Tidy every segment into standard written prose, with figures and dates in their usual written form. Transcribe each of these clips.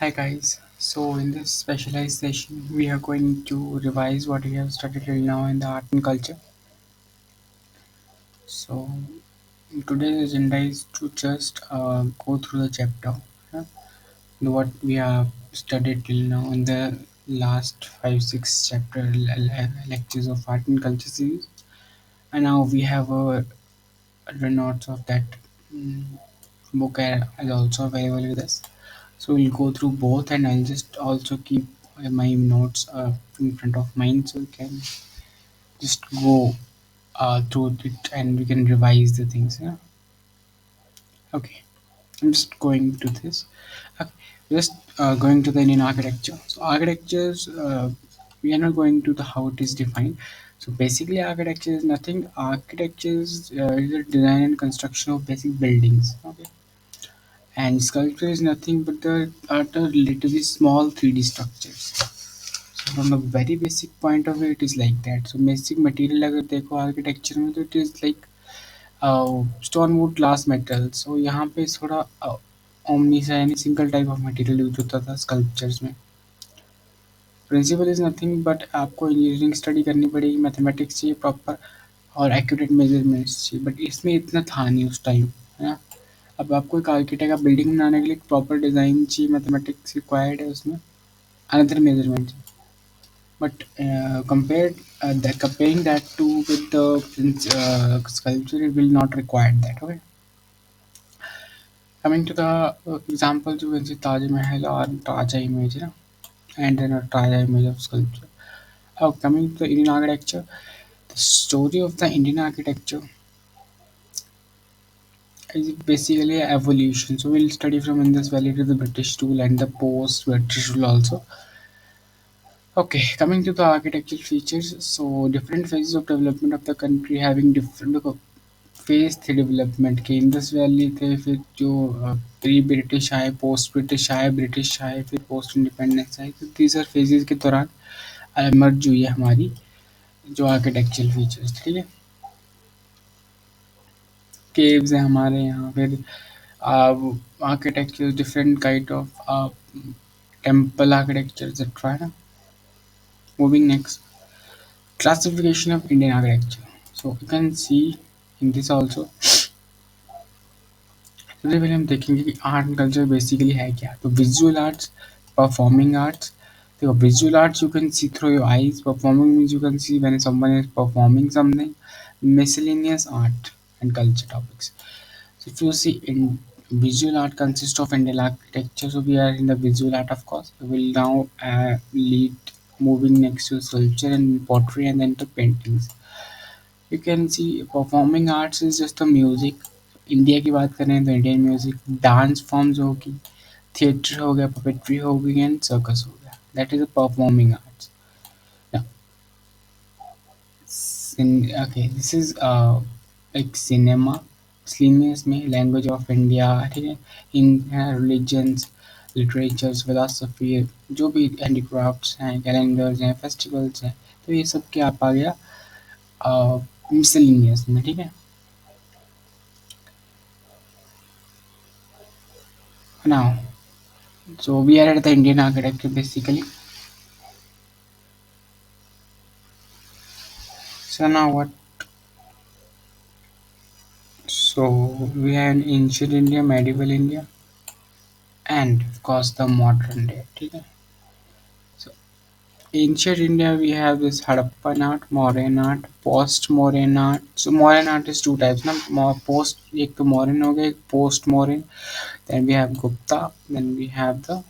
Hi guys, so in this specialized session we are going to revise what we have studied till now in the art and culture. So today's agenda is to just go through the chapter, yeah, what we have studied till now in the last 5-6 chapter lectures of art and culture series, and now we have a notes of that mm, book is also available with us. So we'll go through both, and I'll just also keep my notes in front of mine, so we can just go through it and we can revise the things. Yeah. Okay. I'm just going to this. Okay. Just going to the Indian architecture. So architectures, we are not going to the how it is defined. So basically, architecture is nothing. Architecture is the design and construction of basic buildings. Okay. And sculpture is nothing but the relatively small 3D structures. So from the very basic point of view, it is like that. So basic material अगर देखो architecture में तो it is like stone wood glass metal. So यहाँ पे थोड़ा omni सा यानी single type of material use होता था sculptures में. प्रिंसिपल इज नथिंग बट आपको इंजीनियरिंग स्टडी करनी पड़ेगी, मैथमेटिक्स चाहिए प्रॉपर और एक्यूरेट मेजरमेंट्स चाहिए, बट इसमें इतना था नहीं उस टाइम, है ना. अब आपको एक आर्किटेक्ट का बिल्डिंग बनाने के लिए प्रॉपर डिजाइन चाहिए, मैथमेटिक्स रिक्वायर्ड है उसमें, another measurement. But comparing that to with the sculpture, it will not require that. Okay. Coming to the examples, you can see Taj Mahal or Taja image, na? And then a Taja image of sculpture. Coming to the Indian architecture, the story of the Indian architecture is basically a evolution. So we'll study from Indus Valley to the British rule and the post-British rule also. Okay, coming to the architectural features, so different phases of development of the country having different phase थे development के. Indus valley थे, फिर जो pre British आए, post British आए, British आए, फिर post independence आए. तो तीस फेजेस के दौरान इमर्ज हुई है हमारी जो आर्किटेक्चरल फीचर्स. ठीक है. केव्स है हमारे यहाँ, फिर architecture different kind of temple architecture etcetera, है ना. Moving next, classification of Indian architecture. So you can see in this also. सबसे पहले हम देखेंगे कि आर्ट एंड कल्चर बेसिकली है क्या. तो विजुअल आर्ट्स, परफॉर्मिंग आर्ट्स. देखो visual arts you can C through your eyes, performing means you can see when someone is performing something. Miscellaneous art and culture topics. So if you see in visual art consists of Indian architecture, so we are in the visual art of course. We will now lead moving next to sculpture and pottery and then to paintings. You can see performing arts is just the music. India की बात करें तो Indian music, dance forms होगी, theatre हो गया, puppetry हो गई and circus हो गया. That is a performing arts. Okay, this is like cinema, miscellaneous में लैंग्वेज ऑफ इंडिया. ठीक है. इन रिलीजन्स, लिटरेचर्स, फिलोसफी, जो भी हैंडीक्राफ्ट्स हैं, कैलेंडर्स हैं, फेस्टिवल्स हैं, तो ये सब क्या आप आ गया मिसलिनियस में. ठीक है. Now, so we are at the Indian architecture basically. So now what? So we have ancient India, medieval India, and of course the modern day. ठीक है. So ancient India we have this Harappan art, Mauryan art, post Mauryan art. So Mauryan art is two types ना. Post एक तो Mauryan हो गया, एक post Mauryan. Then we have Gupta. Then we have the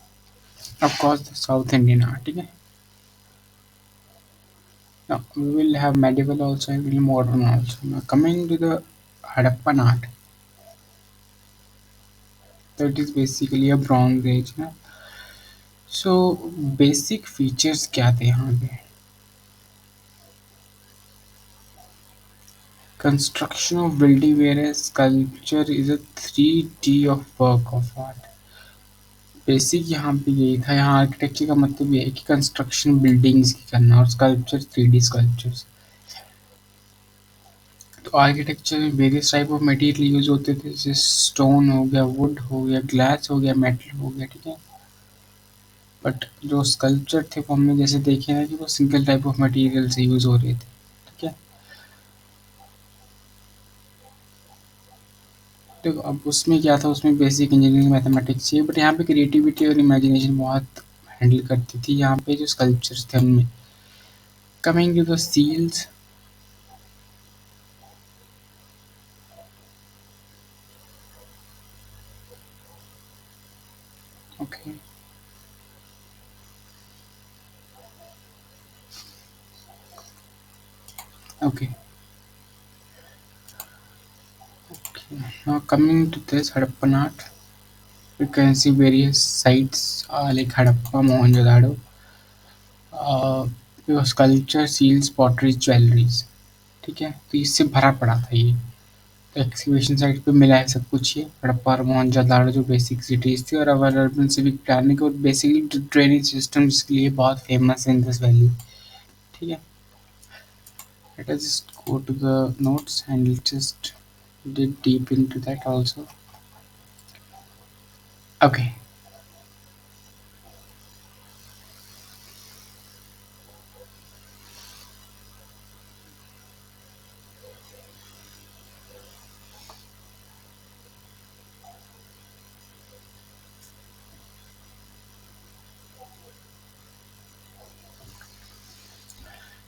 of course the South Indian art. ठीक है. Now we will have medieval also and we will modern also. Now coming to the Harappan art. So it is basically a bronze age ना. So basic features क्या थे यहाँ पे. Construction of building whereas sculpture is a 3D of work of art. Basic यहाँ पे यही था. यहाँ आर्किटेक्चर का मतलब ये है कि कंस्ट्रक्शन बिल्डिंग्स की करना और स्कल्पचर 3D स्कल्पचर्स. तो आर्किटेक्चर में various type of material use होते थे, जैसे स्टोन हो गया, वुड हो गया, ग्लास हो गया, मेटल हो गया. ठीक है. बट जो स्कल्पचर थे वो हमने जैसे देखे ना कि वो सिंगल टाइप ऑफ मटेरियल से यूज हो रहे थे, ठीक है। देखो अब उसमें क्या था, उसमें बेसिक इंजीनियरिंग मैथमेटिक्स चाहिए, बट यहाँ पे क्रिएटिविटी और इमेजिनेशन बहुत हैंडल करती थी यहाँ पे जो स्कल्पचर्स थे उनमें। Coming to the seals, okay okay okay, now coming to this Harappan art, you can see various sites like Harappa, Mohenjo-daro, sculpture, seals, pottery, jewelleries, ठीक है। तो इससे भरा पड़ा था ये, तो एक्सकवेशन साइट पे मिला है सब कुछ ये हड़प्पा और मोहनजोदाड़ो जो बेसिक सिटीज थी, और अवर अर्बन सिविक प्लानिंग और बेसिकली ड्रेनेज सिस्टम इसके लिए बहुत फेमस है इन दिस वैली, ठीक है। Let us just go to the notes and let's just dig deep into that also. Okay,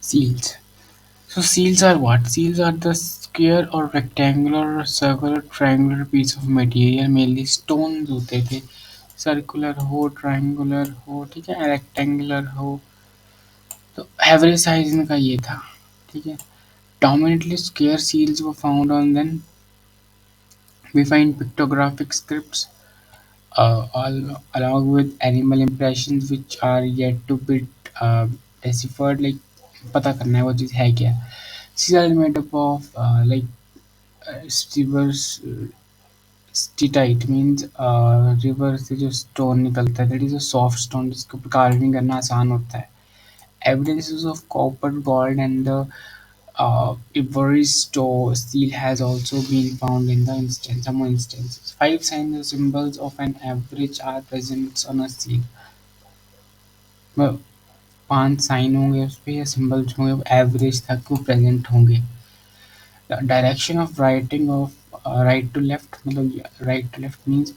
seals. So seals are what? Seals are the square or rectangular or circular triangular piece of material, mainly stones होते थे, circular हो, triangular हो, ठीक है, rectangular हो। तो average size इनका ये था, ठीक है। Dominantly square seals were found on then we find pictographic scripts along with animal impressions which are yet to be deciphered, like पता करना है वो चीज़ है क्या। Seals are made up of rivers, steatite means river से जो stone निकलता है, that is a soft stone जिसके ऊपर कार्विंग करना आसान होता है। Evidences of copper, gold, and the ivory seal has also been found in the some instances. Five signs or symbols of an average are present on a seal. मतलब 5 sign होंगे उस पे या सिंबल्स होंगे एवरेज तक वो present होंगे। Direction of writing of right to left, मतलब राइट टू लेफ्ट मीन्स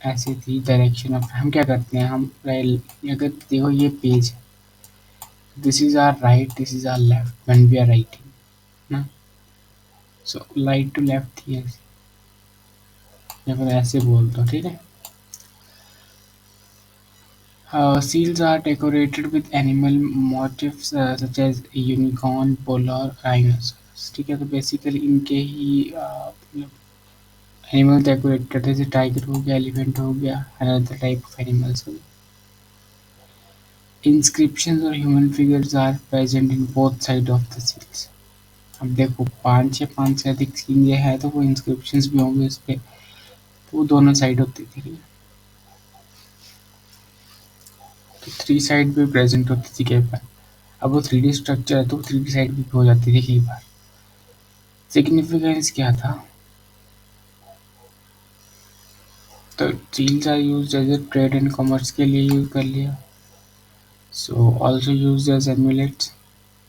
ऐसे थी डायरेक्शन ऑफ, हम क्या करते हैं हम अगर देखो ये page, this is our right, this is our left when we are writing ना। सो राइट टू लेफ्ट थी ऐसे, या फिर ऐसे बोल दो, ठीक है। Seals are decorated with animal motifs such as unicorn, polar, rhinoceros, ठीक है। तो बेसिकली इनके ही एनिमल डेकोरेट करते हैं, जैसे टाइगर हो गया, एलिफेंट हो गया, अनदर टाइप ऑफ एनिमल्स हो गए। इंस्क्रिप्शंस और human figures are present in both side of the seals. अब देखो 5 से अधिक सील ये है तो वो इंस्क्रिप्शंस भी होंगे उस पे, तो वो दोनों साइड होती थी, ठीक है। तो 3 साइड भी प्रेजेंट होती थी कई बार। अब वो 3D स्ट्रक्चर है तो वो 3D साइड भी हो जाती थी कई बार। सिग्निफिकेंस क्या था? तो seals are used as a trade and commerce के लिए यूज कर लिया। So also used as amulets,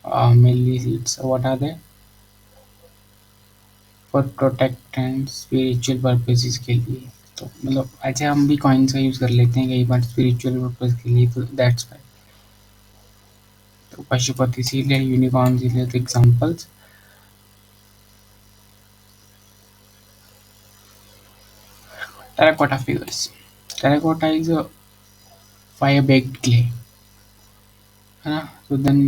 mainly seeds. What are they? For protect and spiritual purposes के लिए। तो मतलब ऐसे हम भी कॉइन्स का यूज़ कर लेते हैं कई बार स्पिरिचुअल पर्पस के लिए, तो दैट्स वाई। तो पशुपति सील है, यूनिकॉर्न सील है, तो examples terracotta figures. Terracotta is a fire baked clay, है ना। So then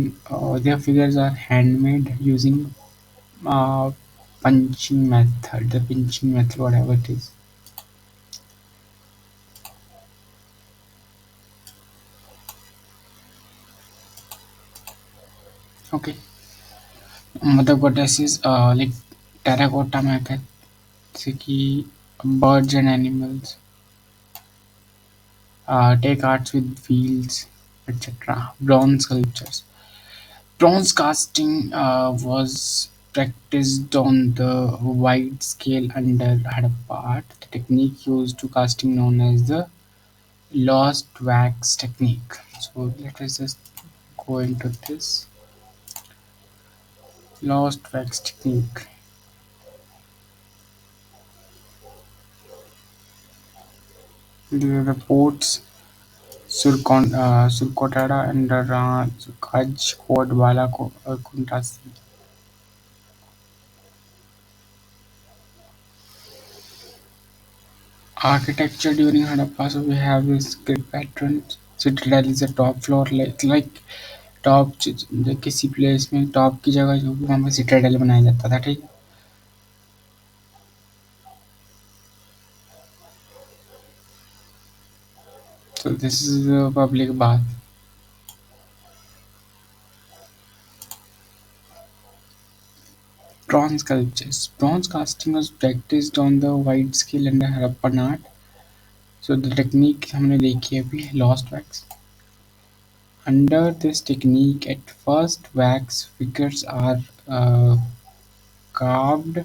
their figures are handmade using uh, punching method, the pinching method, whatever it is. Okay. Mother goddesses like terracotta method, जैसे कि birds and animals, take arts with wheels, etc. Bronze sculptures. Bronze casting was practiced on the wide scale under Harappa art. The technique used to casting known as the lost wax technique. So let us just go into this lost wax technique. These are the ports Surkotada and Kaj Kodwala Kuntasi. Architecture during Harappa, so we have this grid pattern. Citadel is the top floor, like top किसी place में top की जगह जो भी वहाँ पे Citadel बनाया जाता था, ठीक है। So this is a public bath. Bronze sculptures. Bronze casting was practiced on the wide scale under Harappan art. So the technique हमने देखी है अभी lost wax. Under this technique, at first wax figures are uh, carved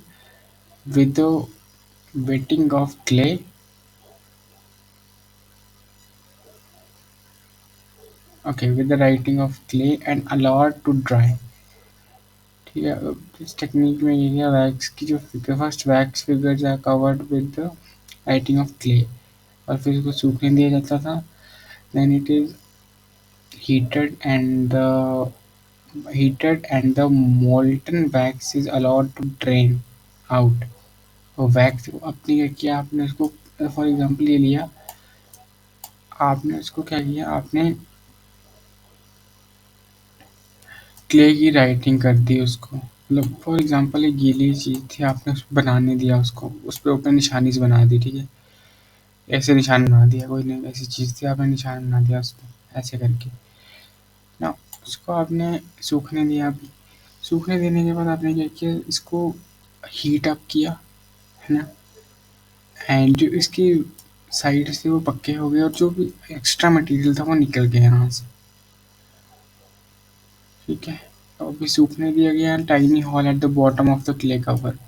with the wetting of clay. Okay, with the writing of clay and allowed to dry. ठीक है, इस technique में ये है वैक्स की जो first wax figures are covered with the writing of clay और फिर इसको सूखने दिया जाता था। Then it is heated and the heated and the molten wax is allowed to drain out। और वैक्स को आपने क्या किया, आपने उसको फॉर एग्जांपल ये लिया, आपने उसको क्या किया, आपने क्ले की राइटिंग कर दी उसको, मतलब फॉर एग्जांपल एक गीली चीज़ थी, आपने उसको बनाने दिया, उसको उस पर ऊपर निशानी से बना दी, ठीक है, ऐसे निशान बना दिया, कोई नहीं ऐसी चीज़ थी आपने निशान बना दिया उस पर ऐसे करके ना। उसको आपने सूखने दिया, अभी सूखने देने के बाद आपने क्या किया, इसको हीट अप किया, है ना, एंड जो इसकी साइड से वो पक्के हो गए और जो भी एक्स्ट्रा मटेरियल था वो निकल गया यहाँ से, ठीक है। तो अभी सूखने दिया गया, tiny hall at the bottom of the clay cover,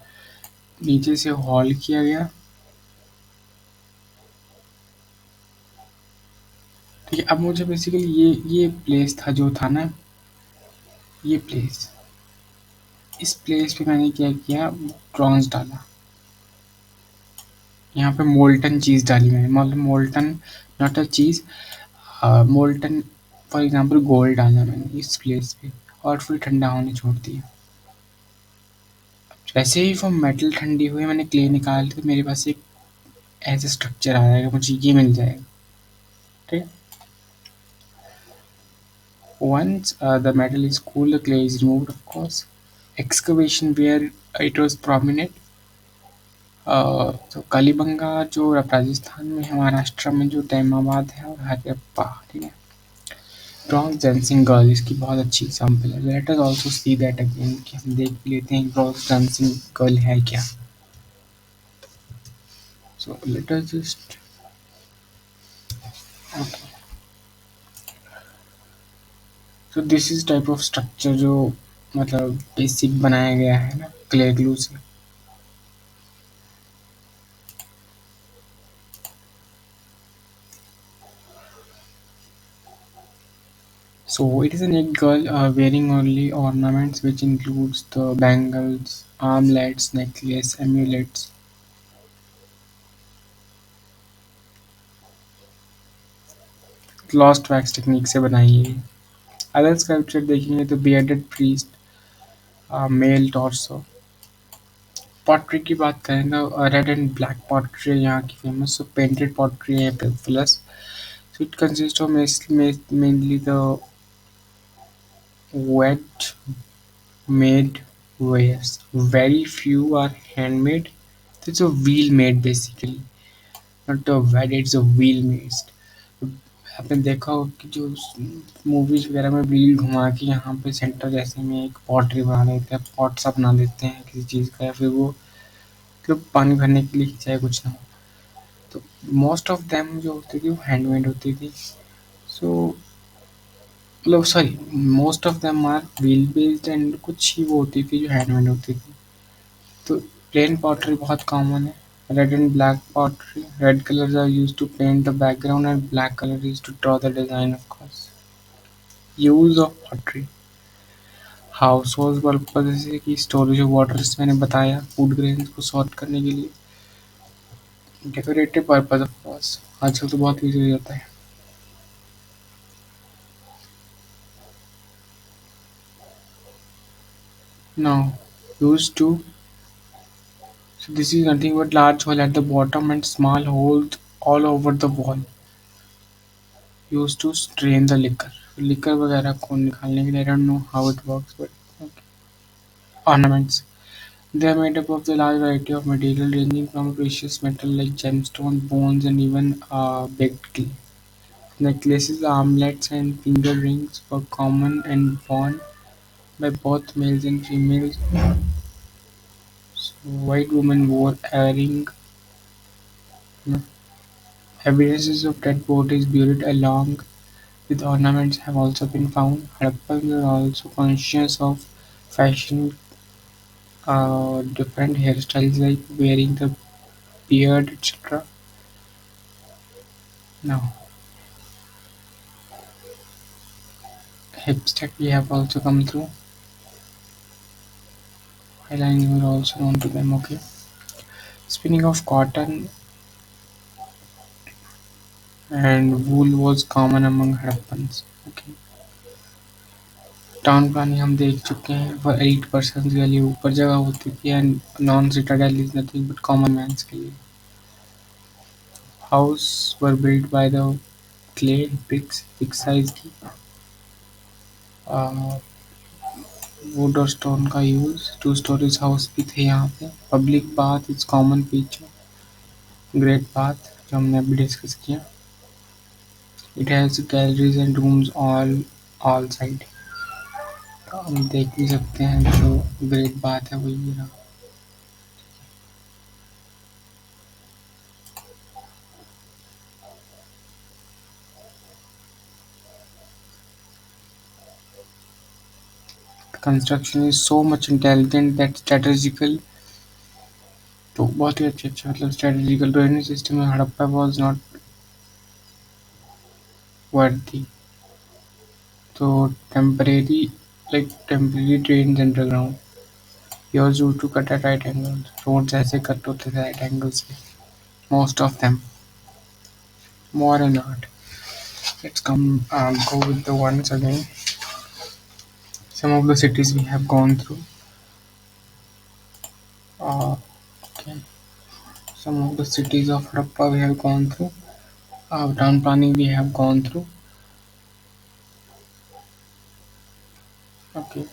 नीचे से हॉल किया गया, ठीक है। अब मुझे बेसिकली ये प्लेस था जो था ना, ये प्लेस, इस प्लेस पे मैंने क्या किया, ब्रॉन्ज डाला, यहाँ पे मोल्टन चीज़ डाली मैंने, मतलब molten not a cheese, molten for example gold डाला मैंने इस प्लेस पे और फिर ठंडा होने छोड़ दिया। वैसे ही वो मेटल ठंडी हुई, मैंने क्ले निकाल के मेरे पास एक ऐसा स्ट्रक्चर आ जाएगा, मुझे ये मिल जाएगा, ठीक है। Once the metal is cool, the clay is removed, of course. Excavation where it was prominent. तो कालीबंगा जो राजस्थान में है, महाराष्ट्र में जो तैमाबाद है, और हरियप्पा, ठीक है। ब्रॉन्ज डांसिंग गर्ल इसकी बहुत अच्छी एग्जाम्पल है। Let us also see that again, कि हम देख भी लेते हैं ब्रॉन्ज डांसिंग गर्ल है क्या। So let us just okay, तो this is type of structure जो मतलब बेसिक बनाया गया है ना क्ले ग्लू से। So it is a neat girl wearing only ornaments which includes the bangles, armlets, necklace, amulets. Lost wax technique से बनाई है। अदर स्कल्पचर देखेंगे तो bearded priest, male torso. Pottery की बात करें तो रेड एंड ब्लैक पॉटरी यहाँ की फेमस, so painted pottery है plus. So it consists of mainly the wet made wares. Very few are handmade. It's a wheel made basically. Not a wade, it's a wheel made. आपने देखा हो कि जो movies वगैरह में wheel घुमा के यहाँ पे सेंटर जैसे में एक पॉटरी बना देते हैं, पॉट सा बना देते हैं किसी चीज़ का, या फिर वो मतलब पानी भरने के लिए चाहे कुछ ना हो। तो मोस्ट ऑफ देम जो होती थी वो हैंडमेड होती थी। सो मतलब sorry, most of them are wheel based and कुछ ही वो होती थी जो हैंडमेड होती थी। तो प्लेन पॉटरी बहुत कॉमन है, Red and black pottery. Red colors are used to paint the background and black color is to draw the design of course. Use of pottery house hold purpose जैसे कि storage of water जैसे मैंने बताया food grains को sort करने के लिए decorative purpose of course आजकल तो बहुत यूज हो जाता है now used to so this is nothing but large hole at the bottom and small holes all over the wall used to strain the liquor वगैरह को निकालने के लिए I don't know how it works but okay. Ornaments they are made up of the large variety of material ranging from precious metal like gemstones, bones, and even baked clay. Necklaces, armlets, and finger rings were common and worn by both males and females. So, white women wore earring. Evidences of dead bodies buried along with ornaments have also been found. Harappans were also conscious of fashion, different hairstyles like wearing the beard, etc. Now, hipster we have also come through. Highlines were also known to them. Okay. Spinning of cotton and wool was common among Harappans. Okay. Town planning हम देख चुके हैं for 8% के लिए ऊपर जगह होती थी and non citadel is nothing but common mans के लिए house were build by the clay bricks big size की वुड और स्टोन का यूज टू स्टोरेज हाउस भी थे यहाँ पे public bath is common feature great bath जो हमने अभी डिस्कस किया it has galleries and rooms all side हम देख भी सकते हैं जो ग्रेट बात है वो ये रहा construction is so much intelligent that strategical तो बहुत ही अच्छे मतलब strategical drainage system in Harappa was not worthy तो temporary drains underground yours due to cut at right angles roads ऐसे cut होते थे right angles से most of them modern art let's come go with the ones again some of the cities we have gone through okay some of the cities of Harappa we have gone through town planning we have gone through okay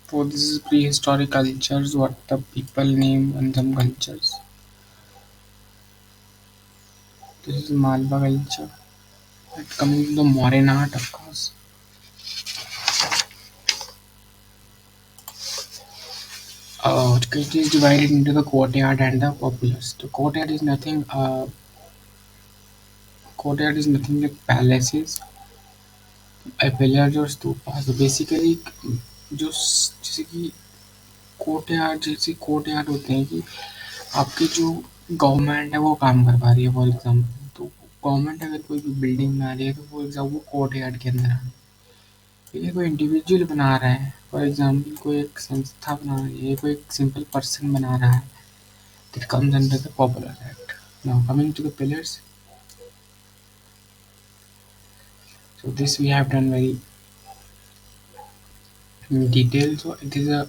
so this is prehistoric cultures what the people name and some cultures this is Malwa culture and coming to the Mauryan art of course it is divided into the courtyard and the populace the courtyard is nothing like palaces pillars और stupa so basically जो जैसे कि court yard होते हैं कि आपकी जो government है वो काम कर पा रही है फॉर एग्जांपल तो गवर्नमेंट अगर कोई भी बिल्डिंग बना रही है तो फॉर एग्जांपल वो कोर्ट यार्ड के अंदर आ रही है ठीक है कोई इंडिविजुअल बना रहा है फॉर एग्जांपल कोई एक संस्था बना रही है कोई एक सिंपल पर्सन बना रहा है that comes under the popular act now coming to the pillars so this we have done very in detail so it is a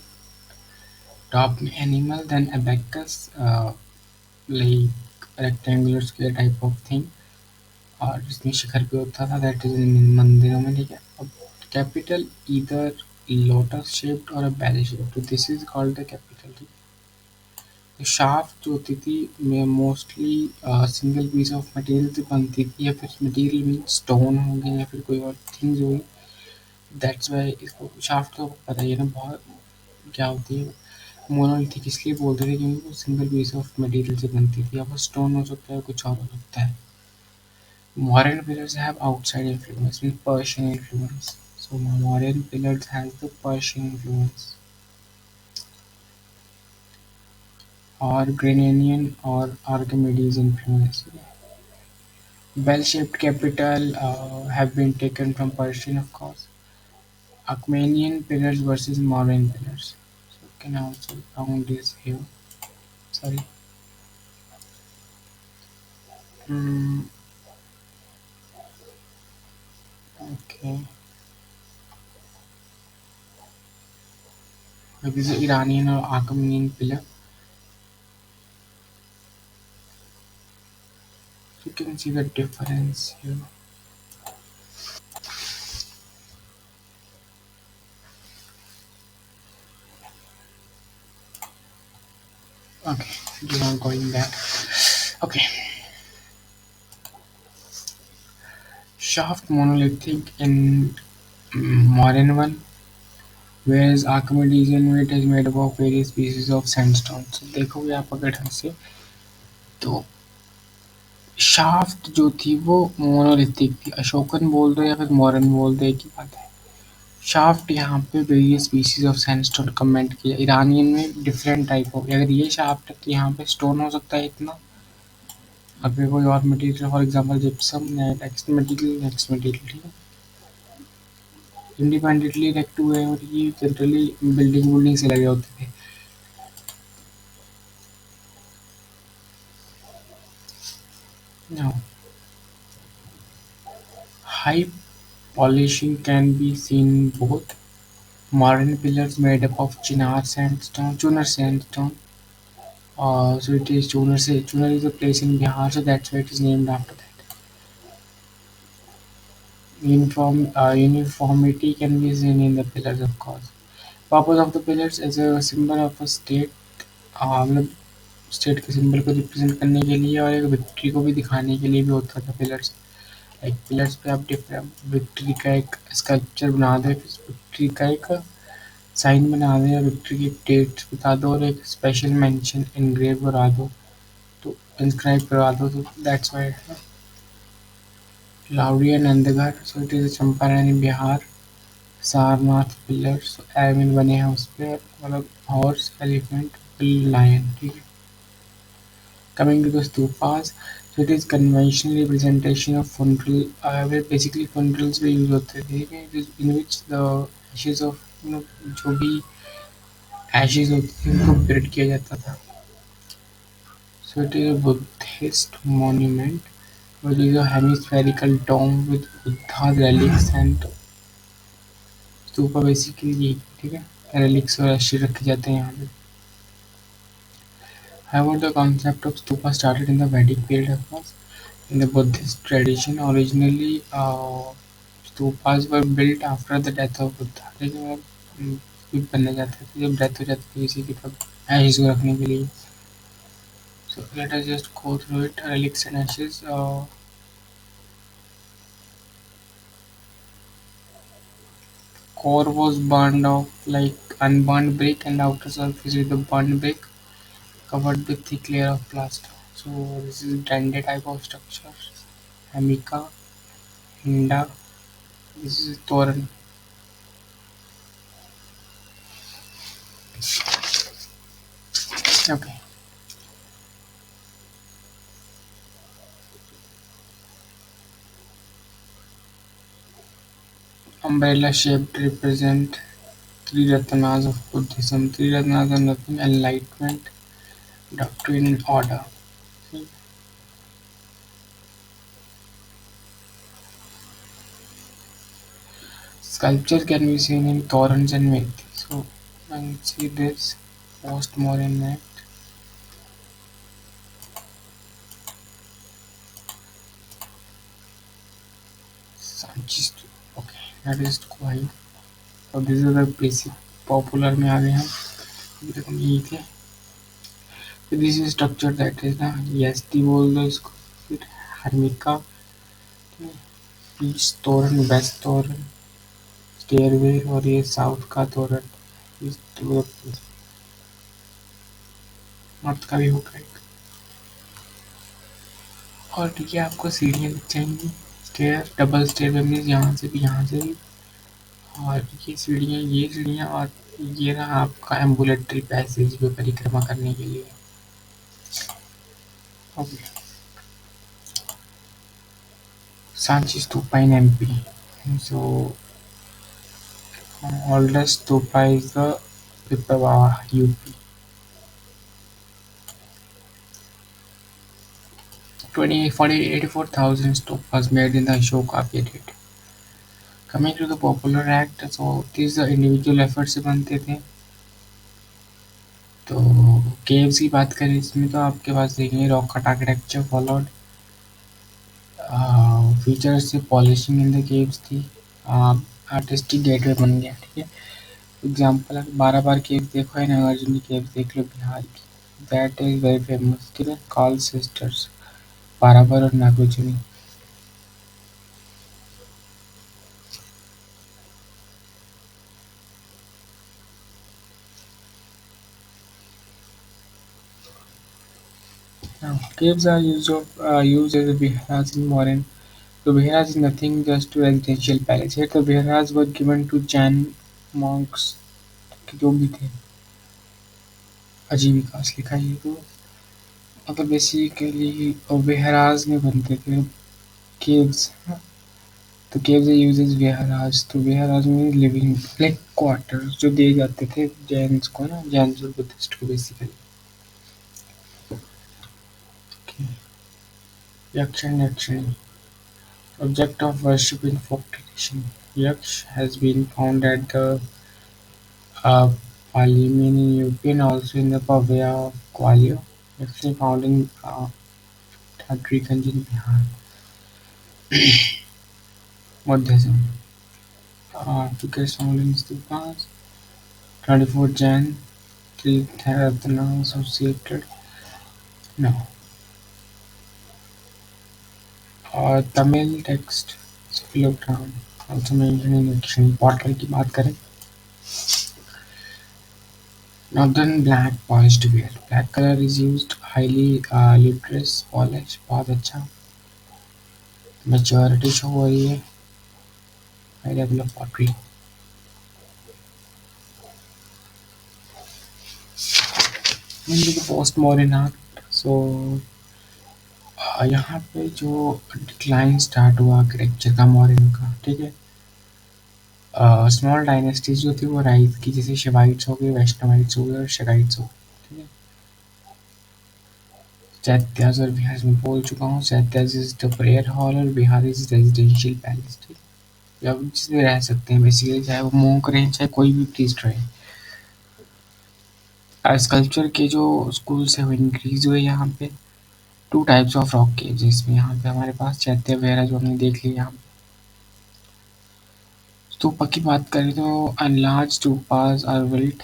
top animal then abacus like rectangular square type of thing और इसमें शिखर पे होता था that is in मंदिरों में ठीक है अब कैपिटल ईदर लोटस शेप्ड और अ बेल शेप्ड तो this is called the capital तो शाफ्ट जो होती थी में mostly single piece of material से बनती थी या फिर मटेरियल मीन स्टोन हो गया या फिर कोई और थिंग्स हो गई दैट्स वाई इसको शाफ्ट तो पता ही है ना बहुत क्या होती है मोनोलिथिक इसलिए बोलते थे क्योंकि वो सिंगल पीस ऑफ मटेरियल से बनती थी या वो स्टोन हो सकता है कुछ और हो सकता है Modern pillars have outside influence with Persian influence. So modern pillars has the Persian influence. or Grenadian or Archimedes influence. Bell-shaped capital have been taken from Persian, of course. Achaemenid pillars versus Mauryan pillars. So can I also count this here? Sorry. Mm, okay. This is Iranian or Achaemenid pillar. You can see the difference here. Okay, do not going back. Okay, shaft monolithic in modern one, whereas Archimedean it is made up of various pieces of sandstone. So देखोगे आप अगर ढंग से तो shaft जो थी वो monolithic थी अशोकन बोल दो या फिर मॉडर्न बोल दो एक ही बात है शाफ्ट यहाँ पे various species of sandstone comment किया ईरानियन में डिफरेंट टाइप हो अगर ये शाफ्ट है तो यहाँ पे स्टोन हो सकता है इतना अगर कोई और material for example gypsum next material ठीक है इंडिपेंडेंटली इरेक्ट हुए हैं और ये जनरली बिल्डिंग बिल्डिंग से लगे होते थे now high polishing can be seen in both modern pillars made up of Chunar sandstone. So it is Chunar is a place in Bihar, so that's why it is named after that. Uniformity can be seen in the pillars, of course. Purpose of the pillars as a symbol of a state, मतलब state के symbol को represent करने के लिए और एक victory को भी दिखाने के लिए भी होता था पिलर्स लाइक पिलर्स पे आप डिफरेंट विक्ट्री का एक स्कल्पचर बना दो विक्ट्री का एक साइन बना दो या विक्ट्री की डेट बता दो और एक स्पेशल मेंशन इनग्रेव करा दो तो इंस्क्राइब करवा दो तो that's why Lauriya Nandangarh so it is Champaran in Bihar Sarnath pillars I mean बने हैं उस पर मतलब हॉर्स एलिफेंट लायन ठीक है coming to the stupas so it is conventional representation of funeral where basically funerals were used होते थे ठीक है it is in which the ashes of जो भी ashes होते थे उनको buried किया जाता था so it is a Buddhist monument which is a hemispherical dome with Buddha relics and stupa basically ये ठीक है relics और ashes रखे जाते हैं यहाँ पे however the concept of stupa started in the Vedic period of course in the Buddhist tradition, originally stupas were built after the death of Buddha. लेकिन वो भी बनने जाते थे जब डेथ हो जाती थी किसी की तब ashes को रखने के लिए. So let us just go through it. Relics and ashes. Core was burned off like unburned brick, and outer surface with the burned brick covered with thick layer of plaster. So this is Dende type of structure. Hamika, Hinda. This is Toran. Okay. Umbrella shaped represent three Ratanas of Buddhism. Three Ratanas are nothing enlightenment, doctrine, and order. Sculpture can be seen in Torrens and Methi. So, when you see this post-modern myth, Sanchez. Okay, that is quite. So, this is the basic popular में आ गए हम. अभी तक हम यही थे. So, this is structure that is ना यस्ती बोल दो इसको. फिर हर्मिका, ईस्ट तोरण, वेस्ट तोरण, स्टेयरवे और ये साउथ का तोरण. ईस्ट नॉर्थ का भी होगा एक. और ठीक है आपको सीढ़ियाँ दिख जाएंगी स्टेयर डबल स्टेयर मीन्स यहाँ से भी और ये सीढ़ियाँ और ये रहा आपका एम्बुलेटरी पैसेज पे परिक्रमा करने के लिए Okay. Sanchi Stupa in MP. So, oldest stupa is the Pipavav UP. 84,000 stupas made in the Ashoka period. Coming to the Popular Act, so these individual effort से बनते थे. तो केव्स की बात करें इसमें तो आपके पास देखेंगे rock cut architecture followed. Features से पॉलिशिंग इन द केव्स थी. आर्टिस्टिक गेटवे बन गया. ठीक है. एग्जाम्पल 12 बार केव्स देखो है नागार्जुन की केव्स देख लो बिहार की. That is very famous. ठीक है. कॉल सिस्टर्स 12 बार और Nagarjuna. Now, caves are used as a viharas in modern. So viharas is nothing just to residential palace. Here the viharas were given to Jain monks जो भी थे. आजीविकास लिखा है तो मतलब बेसिकली विहारास में बनते थे caves. तो caves uses viharas. तो viharas में living like quarters जो दिए जाते थे जैन्स को ना जैन्स और बुद्धिस्ट को बेसिकली. यक्ष and Yakshini. Object of worship in folk tradition. Yaksh has been found at the Palimini in UP and also in the Pavia of Gwalior. Yakshini found in Tadriganj in Bihar. Buddhism. Figures found in stupas. 24 Jain. 3 Ratna associated. No. Tamil text. Sphilogram. Also mentioned in Yakshini. Pottery की बात करें. Northern black polished wear. Black color is used highly lustrous polish. बहुत अच्छा. Maturity show हो रही है. High level of pottery. Into the post modern art. So यहाँ पे जो डिक्लाइन स्टार्ट हुआ आर्किटेक्चर का मॉडर्न का. ठीक है. स्मॉल डायनेस्टीज जो थी वो राइज की जैसे शिवाइट्स हो गए वैष्णवाइट्स हो गए और शराइट्स हो गए. ठीक है. चैत्याज और बिहार में बोल चुका हूँ. Chaityas is the prayer hall और बिहार इज रेजिडेंशियल पैलेस. ठीक है. या जिसमें रह सकते हैं बेसिकली चाहे वो मोंक रहे चाहे कोई भी प्रीस्ट रहे. स्कल्पचर के जो स्कूल्स है वो इंक्रीज हुए यहाँ पे. Two types of rock caves इसमें यहाँ पे हमारे पास चैत्य वगैरह जो हमने देख लिया यहाँ पे. स्तूपा की बात करें तो enlarged stupas are built.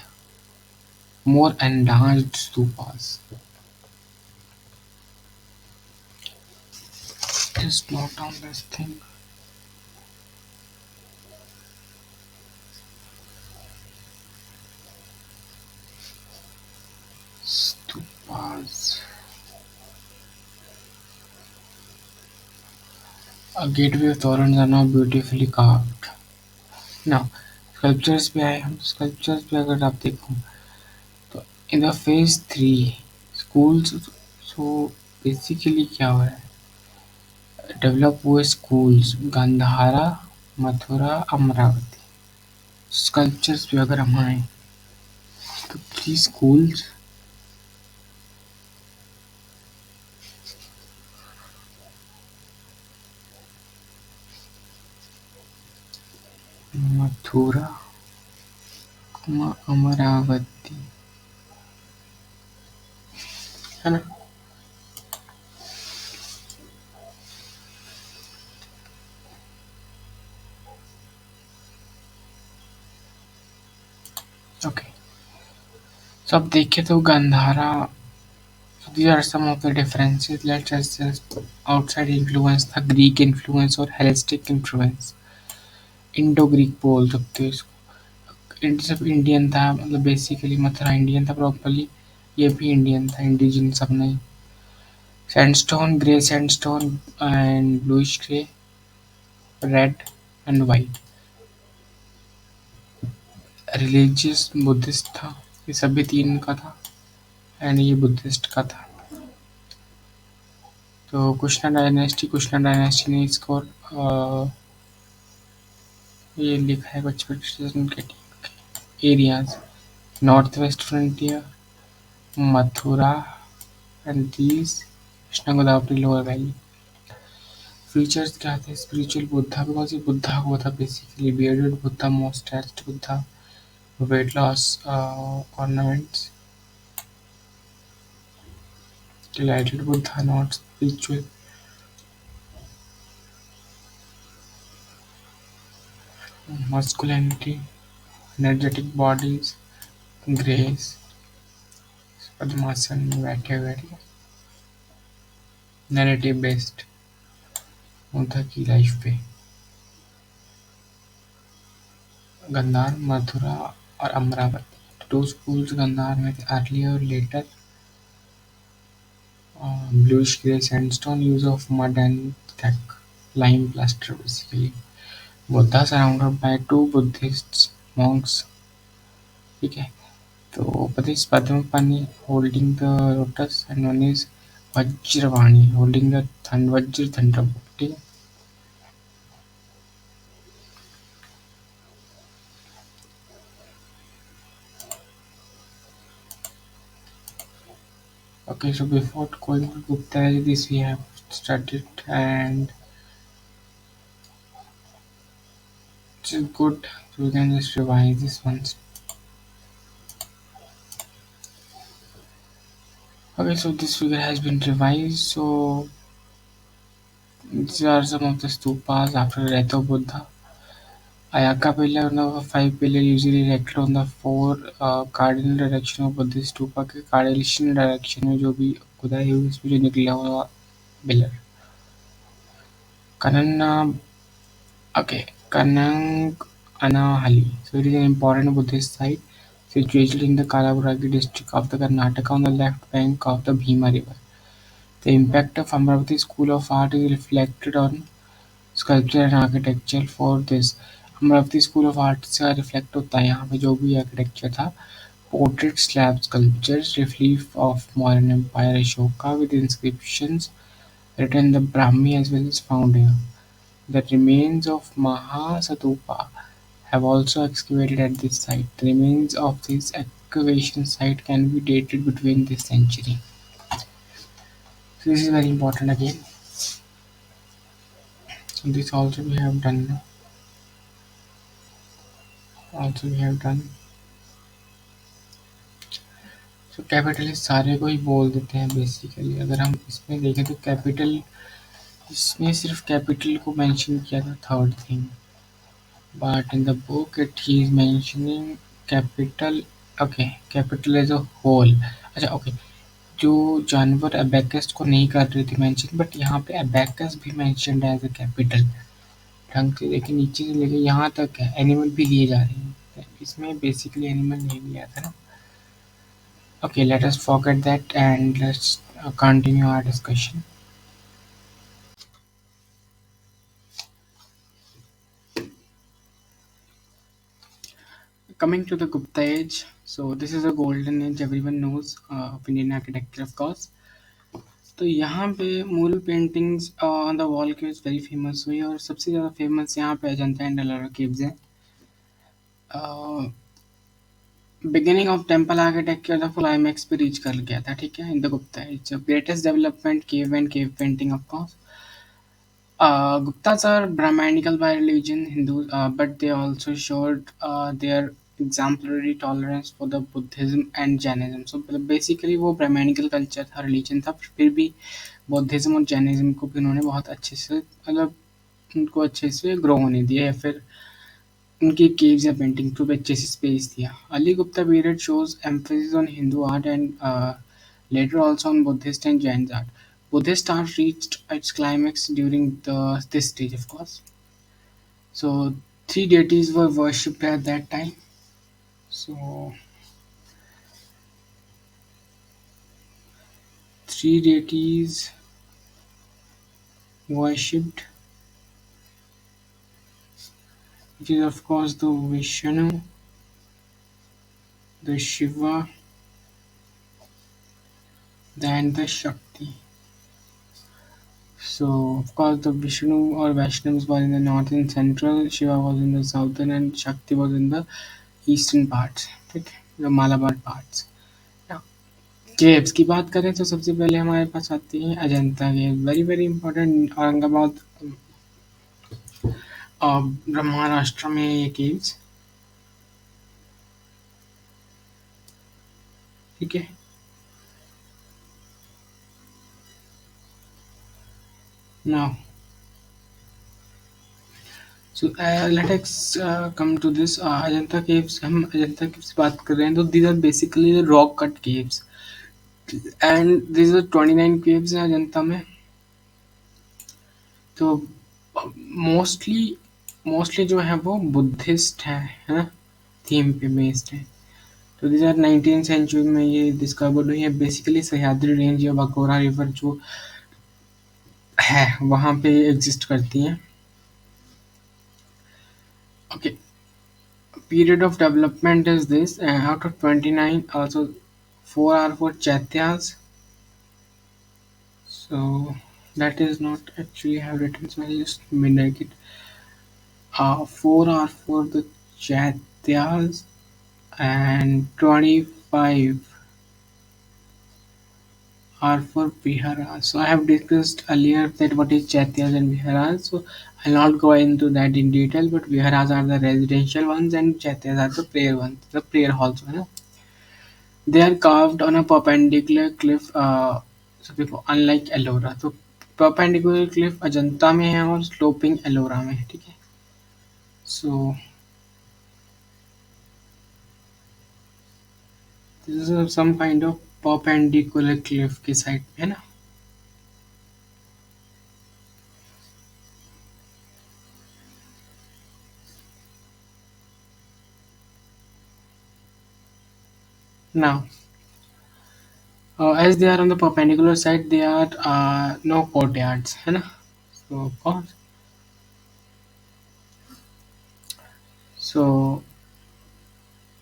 More enlarged stupas. Just note down this thing. Stupas. A gateway of torrents are now beautifully carved. Now, sculptures पे आए हम. Sculptures पे अगर आप देखो तो in the phase 3 schools. So basically क्या हो रहा है. डेवलप हुए स्कूल्स गंधारा मथुरा अमरावती. स्कल्पचर्स पे अगर हम आए तो 3 schools मथुरा अमरावती है ना. ओके. so अब देखिए तो Gandhara. so these are some of the differences. Let's just outside influence था ग्रीक इन्फ्लुएंस और हेलेस्टिक इन्फ्लुएंस. इंडो ग्रीक बोल सकते हो इसको. सब इंडियन था मतलब बेसिकली मथुरा इंडियन था प्रॉपरली. ये भी इंडियन था इंडिजिन सब नहीं. Sandstone grey sandstone and bluish grey red and white. Religious Buddhist था. ये सभी 3 का था एंड ये बुद्धिस्ट का था. So Kushna dynasty ने इसको ये लिखा है कुछ areas, northwest frontier, Mathura, and these Krishna Godavari lower valley. Features क्या थे? Spiritual Buddha, because ये बुद्धा हुआ था basically, bearded Buddha, moustached Buddha, weight loss ornaments, delighted Buddha, not spiritual, masculinity, energetic bodies, grace, पद्मासन में बैठे हुए थे, narrative based बुद्धा की लाइफ पे, गंधार, मथुरा और अमरावती, two schools गंधार में थे, earlier or later bluish grey sandstone, use of mud and thick lime plaster basically. Buddha surrounded by two Buddhist monks. ठीक है, तो what is Padmapani holding the lotus and one is Vajravani holding the Vajra thunderbolt. ठीक है, okay, so before going to Gupta this we have studied and it's good, so we can just revise this once. Okay, so this figure has been revised. So these are some of the stupas after the death of Buddha. Ayaka pillar on the five pillar usually erected on the four cardinal direction of Buddhist stupa के cardinal direction में जो भी खुदाई हुई उसमें जो निकला हुआ pillar. Kanana, okay, Kanang Anahali. So it is an important Buddhist site situated in the Kalaburagi district of the Karnataka on the left bank of the Bhima river. The impact of Amravati School of Art is reflected on sculpture and architecture for this. Amaravati school of arts का reflect होता है यहाँ पे जो भी architecture था. Portrait slab sculptures relief of modern empire Ashoka with inscriptions written in the Brahmi as well as found here. The remains of Mahasatupa have also excavated at this site. The remains of this excavation site can be dated between this century. So this is very important again. So this also we have done. Also we have done. So capitalist सारे को ही बोल देते हैं basically. अगर हम इसमें देखें तो कैपिटल, इसमें सिर्फ कैपिटल को मेंशन किया था third thing, but in the book it he is mentioning capital. Okay, capital as a whole. अच्छा ओके, जो जानवर अबैकस को नहीं कर रही थी मेंशन, बट यहाँ पे अबैकस भी मेंशनड एज अ कैपिटल. ढंग से देखिए, नीचे से लेके यहाँ तक है, एनिमल भी लिए जा रहे हैं. इसमें बेसिकली एनिमल नहीं लिया था ना. Okay, let us forget that and let's continue our discussion. Coming to the Gupta age, so this is a golden age, everyone knows of Indian architecture of course. तो यहाँ पे mural paintings on the wall के very famous हुई, और सबसे ज़्यादा famous यहाँ पे अजंता एंड एलोरा caves हैं. Beginning of temple architecture the climax पे रीच कर गया था. ठीक है, in the Gupta age greatest development cave and cave painting of course. Guptas are Brahmanical by religion, Hindu, but they also showed their exemplary tolerance for the Buddhism and Jainism. So basically वो Brahmanical culture था, religion था, फिर भी Buddhism और Jainism को भी उन्होंने बहुत अच्छे से, मतलब उनको अच्छे से ग्रो होने दिया, या फिर उनकी caves या painting को भी अच्छे से space दिया. Ali Gupta period shows emphasis on Hindu art and later also on Buddhist and Jain art. Buddhist art reached its climax during this stage, of course. So, three deities were worshipped at that time. So, three deities worshipped, which is, of course, the Vishnu, the Shiva, and the Shakti. So of course the Vishnu or Vaishnavas were in the north and central, Shiva was in the southern, and Shakti was in the eastern parts. ठीक है, the Malabar parts. Now, caves की बात करें तो सबसे पहले हमारे पास आती है Ajanta cave, very very important, Aurangabad Maharashtra में ये केव्स. ठीक है. Now, so let us come to this Ajanta caves. हम अजंता caves की बात कर रहे हैं तो these are basically the rock cut caves, and these are 29 caves हैं अजंता में. तो मोस्टली मोस्टली जो है वो बुद्धिस्ट है ना, थीम पे बेस्ड है. तो these are 19th सेंचुरी में ये डिस्कवर्ड हुई है. बेसिकली सह्याद्री रेंज या बकोरा रिवर जो है वहाँ पे एग्जिस्ट करती हैं. Okay. Period of development is this, out of 29, also 4 are for Chaityas. So that is not actually have written, so I'll just make it. 4 are for the Chaityas and 25 are for Viharas. So I have discussed earlier that what is Chaityas and Viharas. So I'll not go into that in detail, but Viharas are the residential ones and Chaityas are the prayer ones, the prayer halls. You know? They are carved on a perpendicular cliff, so देखो unlike Ellora. तो perpendicular cliff Ajanta में है और sloping Ellora में है. ठीक है. So this is some kind of perpendicular cliff के साइड पे है ना. Now, as they are on the perpendicular side, they are no courtyards है ना. So of course, so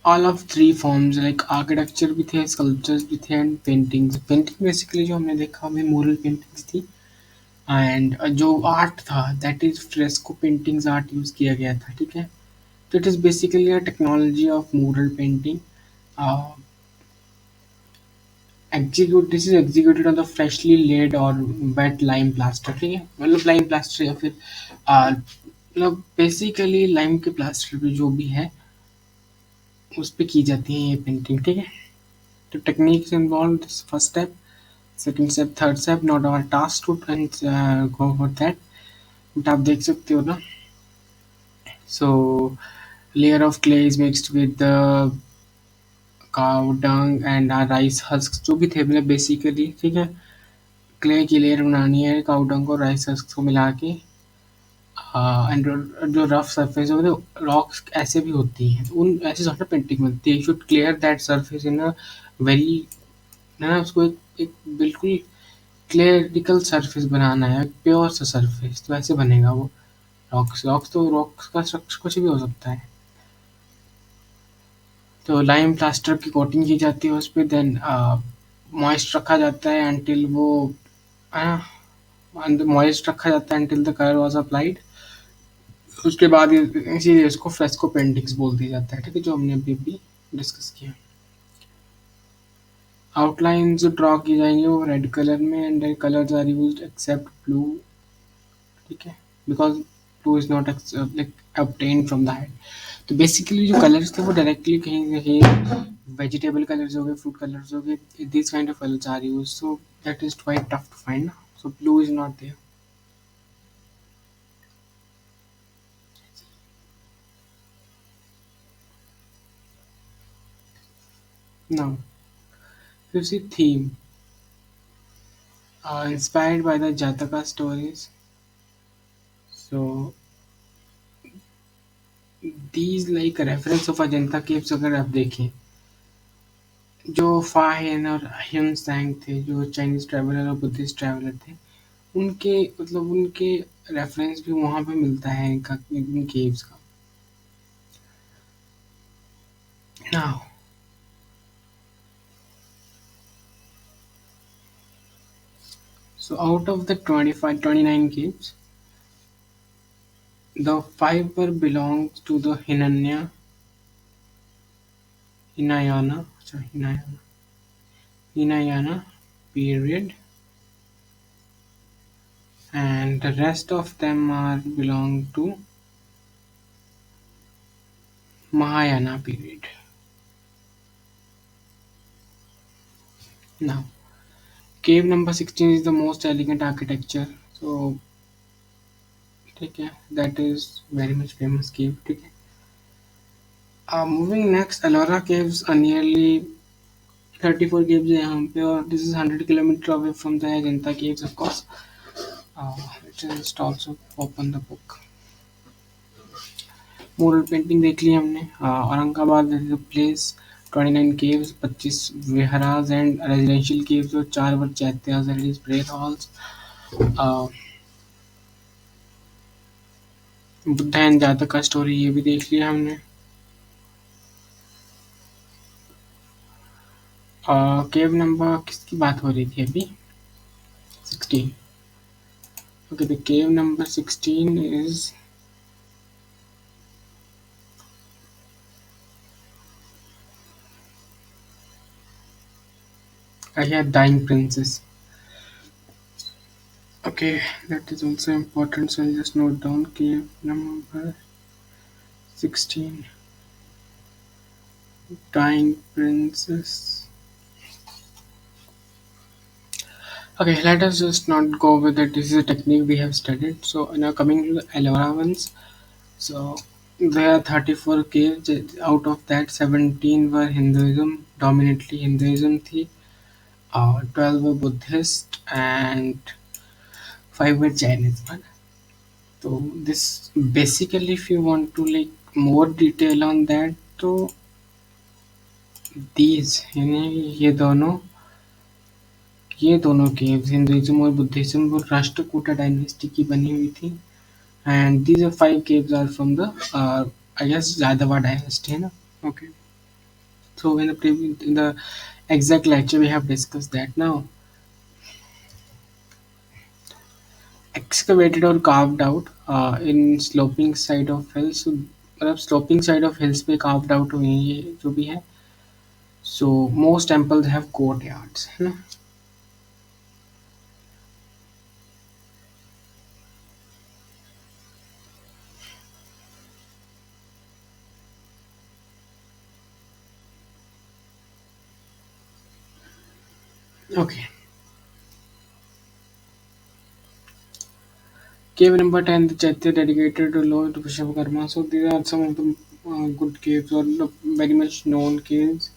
all of three forms like architecture भी थे, sculptures भी थे and paintings. Painting basically जो हमने देखा हमें mural paintings थी. एंड जो आर्ट था that is fresco paintings art use किया गया था. ठीक है. तो it is basically a technology of mural painting. Execute this is executed on the freshly laid और वेट लाइम प्लास्टर. ठीक है, मतलब लाइम प्लास्टर या फिर मतलब बेसिकली लाइम के प्लास्टर पे जो भी है उस पे की जाती है ये पेंटिंग. ठीक है. तो techniques involve first step, second step, third step, not our task to go for that, but आप देख सकते हो ना. So layer of clay is mixed with the cow dung and rice husks जो भी थे मतलब बेसिकली. ठीक है. क्ले की लेयर बनानी है काउ डंग और राइस हस्क को मिला के. एंड जो रफ सरफेस है मतलब रॉक्स ऐसे भी होती हैं तो उन ऐसे सॉर्ट ऑफ पेंटिंग बनती है. Should clear that surface in a very ना, उसको एक बिल्कुल क्लियरिकल सरफेस बनाना है, प्योर सा सरफेस, तो ऐसे बनेगा वो. रॉक्स का स्ट्रक्चर कुछ भी हो सकता है. तो लाइम प्लास्टर की कोटिंग की जाती है उस पे, देन मॉइस्ट रखा जाता है अंटिल वो मॉइस्ट रखा जाता है until the colour was applied. उसके बाद इसीलिए इसको फ्रेस्को पेंटिंग्स बोल दिया जाता है. ठीक है, जो हमने अभी अभी डिस्कस किया. आउटलाइन जो ड्रॉ की जाएंगे वो रेड कलर में and colours are used except blue. ठीक है, because blue is not like obtained from the head. तो बेसिकली जो कलर्स थे वो डायरेक्टली कहीं ना कहीं वेजिटेबल कलर्स हो गए, फ्रूट कलर्स हो गए, this kind of colours are used. So that is quite tough to find. So blue is not there. Now, you see theme inspired by the Jataka stories. So these like reference of Ajanta caves अगर आप देखें, जो फाहिन और हिमसैंग थे जो Chinese traveller और Buddhist traveller थे, उनके मतलब उनके रेफरेंस भी वहाँ पे मिलता है इनका इन केव्स का. Now, So out of the 29 caves, the five were belongs to the Hinayana, sorry, Hinayana period, and the rest of them are belong to Mahayana period. Now, cave number 16 is the most elegant architecture. So, ठीक है, that is very much famous cave. ठीक है. Moving next, Ellora caves are nearly 34 caves है यहाँ पे और this is 100 kilometer away from the Ajanta caves of course. Let's just also open the book. Mural painting देख ली हमने. Aurangabad is a place 29 caves, 25 viharas and residential caves और 4 वर चैत्यास that is prayer halls. Uh, Buddha and जातक का story ये भी देख लिया हमने. केव नंबर किसकी बात हो रही थी अभी? 16. Okay, the cave number 16 is I had dying princess. Okay, that is also important, so I'll just note down cave number 16. Dying princess. Okay, let us just not go with it. This is a technique we have studied. So now coming to the Ellora ones. So there are 34 caves. Out of that, 17 were Hinduism, dominantly Hinduism थी. 12 were Buddhist and 5 were Jainism. So this basically, if you want to like more detail on that, तो these यानी ये दोनों caves Hinduism और Buddhism वो Rashtrakuta dynasty की बनी हुई थी. And these are 5 caves are from the I guess Yadava dynasty है ना. Okay. So in the exact lecture we have discussed that. Now excavated or carved out in sloping side of hills. So मतलब sloping side of hills पे carved out हुई हैं ये जो भी है. So most temples have courtyards है ना. Okay. Cave number 10, the Chaitya dedicated to Lord Vishwakarma. So these are some of the good caves or the very much known caves.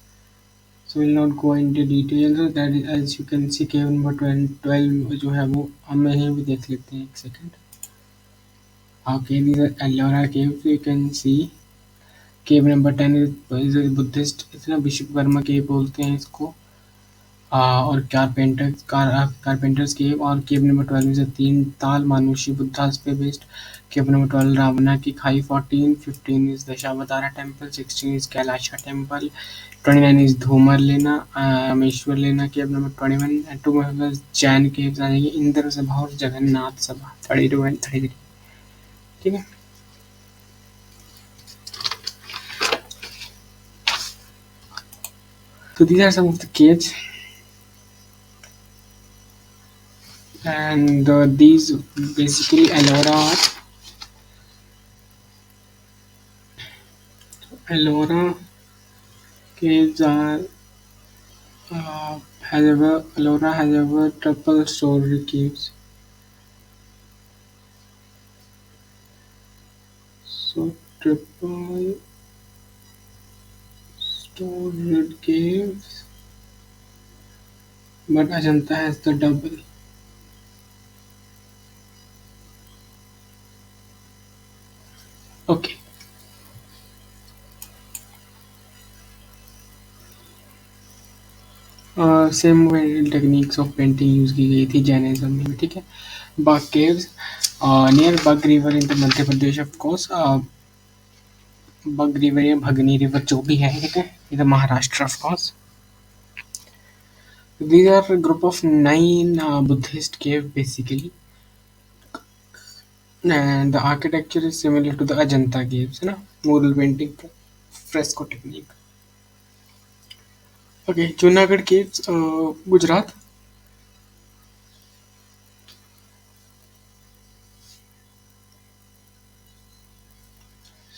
So we'll not go into details. That is, as you can see, cave number 12 जो है वो हम यहीं भी देख लेते हैं एक second. Okay, these are Ellora caves. You can see cave number 10 is a Buddhist. इसना विश्वकर्मा cave बोलते हैं इसको. और कारपेंटर्स केव और केव नंबर 12 इज 3 ताल मानुषी बुद्धास पे बेस्ड. केव नंबर 12 रावणा की Khai. 15 is Dashavatara temple. 16 is Kailasha temple. 29 is Dhumar Lena Rameshwar लेना. केव नंबर 21 एंड 2 में जैन केव्स आ जाएंगे. इंद्र सभा और जगन्नाथ सभा 32 एंड 33. ठीक है. So these are some of the caves. And these basically Ellora caves are Ellora has ever triple story caves. So triple storied caves, but Ajanta has the double. Okay. Same techniques of painting use की गई थी Jainism में भी. ठीक है. Bug caves near bug river in the Madhya Pradesh of course. Bug river या भगनी river जो भी है. ठीक है. ये तो Maharashtra of course. These are a group of nine Buddhist cave basically, and the architecture is similar to the Ajanta caves, you know, mural painting, fresco technique. Okay, Junagadh caves, Gujarat.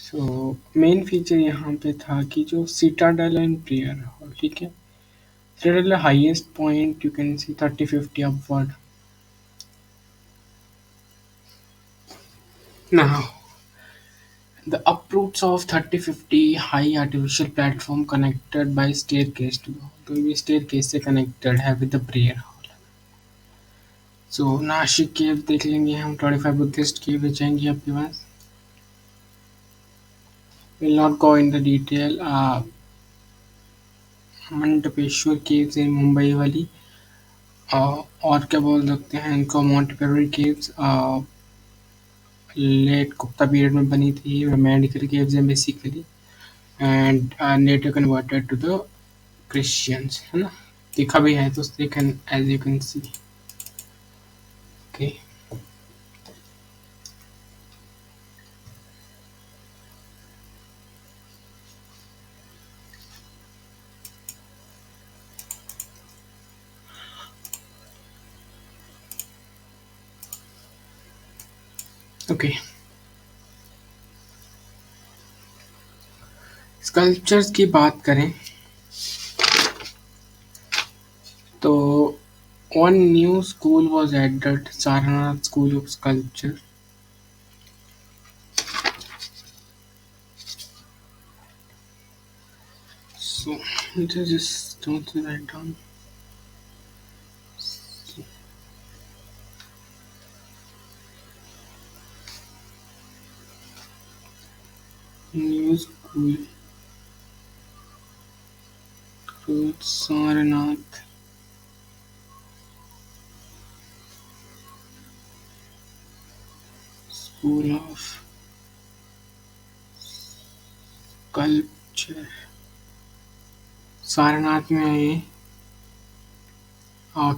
So main feature यहाँ पे था कि जो citadel and prayer hall, ठीक है, citadel highest point you can C 30-50 upward. Now the uproots of 30-50 high artificial platform connected by staircase to तो ये staircase से connected है with the prayer hall. So Nashik केव देख लेंगे हम, 25 बुद्धिस्ट केव बचेंगे आपके पास. Will not go in the detail. Mandapeshwar caves in Mumbai वाली, और क्या बोल सकते हैं इनको, Montpezir caves late Gupta period में बनी थी, मेडिकल केव्स हैं बेसिकली, and later converted to the Christians, है ना. देखा भी है तो they can, as you can see. Okay. Okay, sculptures की बात करें तो one new school was added, Sarnath school of sculpture. So let us just don't write down. New school called Sarnath School of Sculpture. Sarnath में ये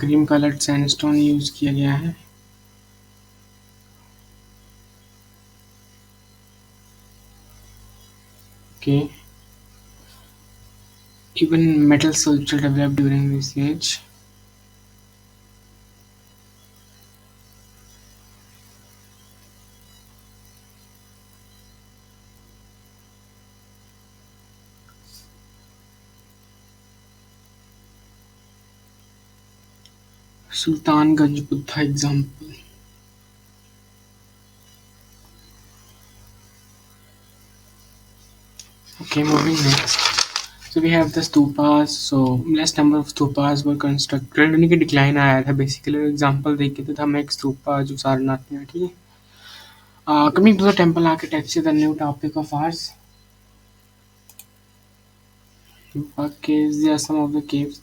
cream coloured sandstone use किया गया है. Okay. Even metal sculpture developed during this age. Sultanganj Buddha example. Okay, moving next. So we have the stupas. So less number of stupas were constructed. उन्हीं की decline आया था basically. Example देखे थे हम एक स्तूपा जो सारनाथ में है, ठीक है. Coming to the temple architecture, the new topic of ours. Caves. These are some of the caves.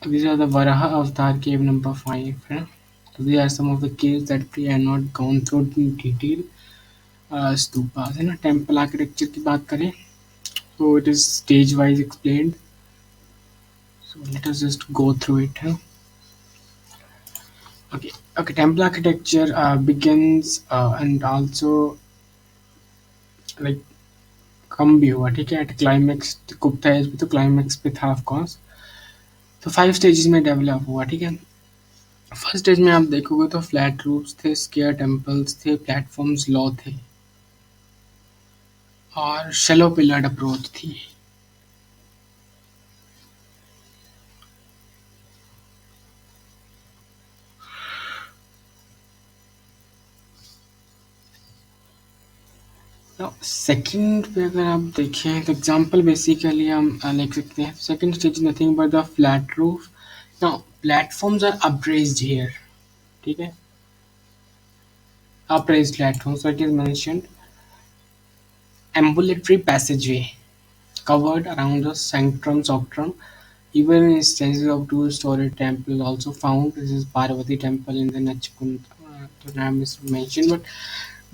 These are the Varaha Avatar cave number 5. है. So these are some of the caves that we have not gone through in detail. Stupas है ना. Temple architecture की बात करें तो it is stage wise explained. So let us just go through it. Huh? Okay. Okay. Temple architecture begins and also like कम भी हुआ, ठीक है. एट क्लाइमेक्स गुप्ता एज भी तो क्लाइमेक्स पे था ऑफ कोर्स. तो 5 स्टेजेस में डेवलप हुआ, ठीक है. फर्स्ट स्टेज में आप देखोगे तो फ्लैट रूफ्स थे, स्क्वायर टेम्पल्स थे, प्लेटफॉर्म्स लो थे और शैलो पिलर्ड अप्रोच थी. सेकंड पे अगर आप देखें तो एग्जांपल बेसिकली हम लिख सकते हैं. Second stage nothing but the flat roof. Now platforms are upraised here, ठीक है. Upraised platforms, so it is mentioned ambulatory passageway covered around the sanctum sanctum. Even in instances of two-story temple also found. This is Parvati temple in the Nachkund. The name is mentioned, but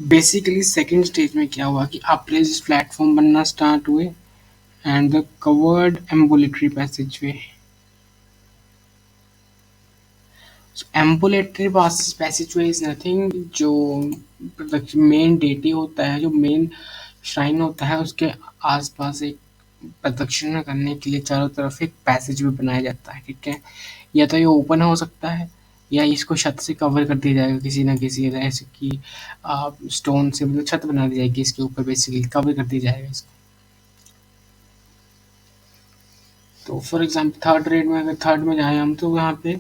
basically second stage में क्या हुआ कि upraised platform बनना start हुए and the covered ambulatory passageway. Ambulatory passageway is nothing, जो main deity होता है, जो मेन श्राइन होता है, उसके आसपास एक प्रदक्षिणा करने के लिए चारों तरफ एक पैसेजवे बनाया जाता है, ठीक है। या तो ये ओपन हो सकता है, या इसको छत से कवर कर दिया जाएगा किसी ना किसी ऐसे कि स्टोन से, मतलब छत बना दी जाएगी इसके ऊपर, बेसिकली कवर कर दिया जाएगा इसको। तो फॉर एग्जाम्पल थर्ड रेट में, अगर थर्ड में जाए हम, तो यहाँ पे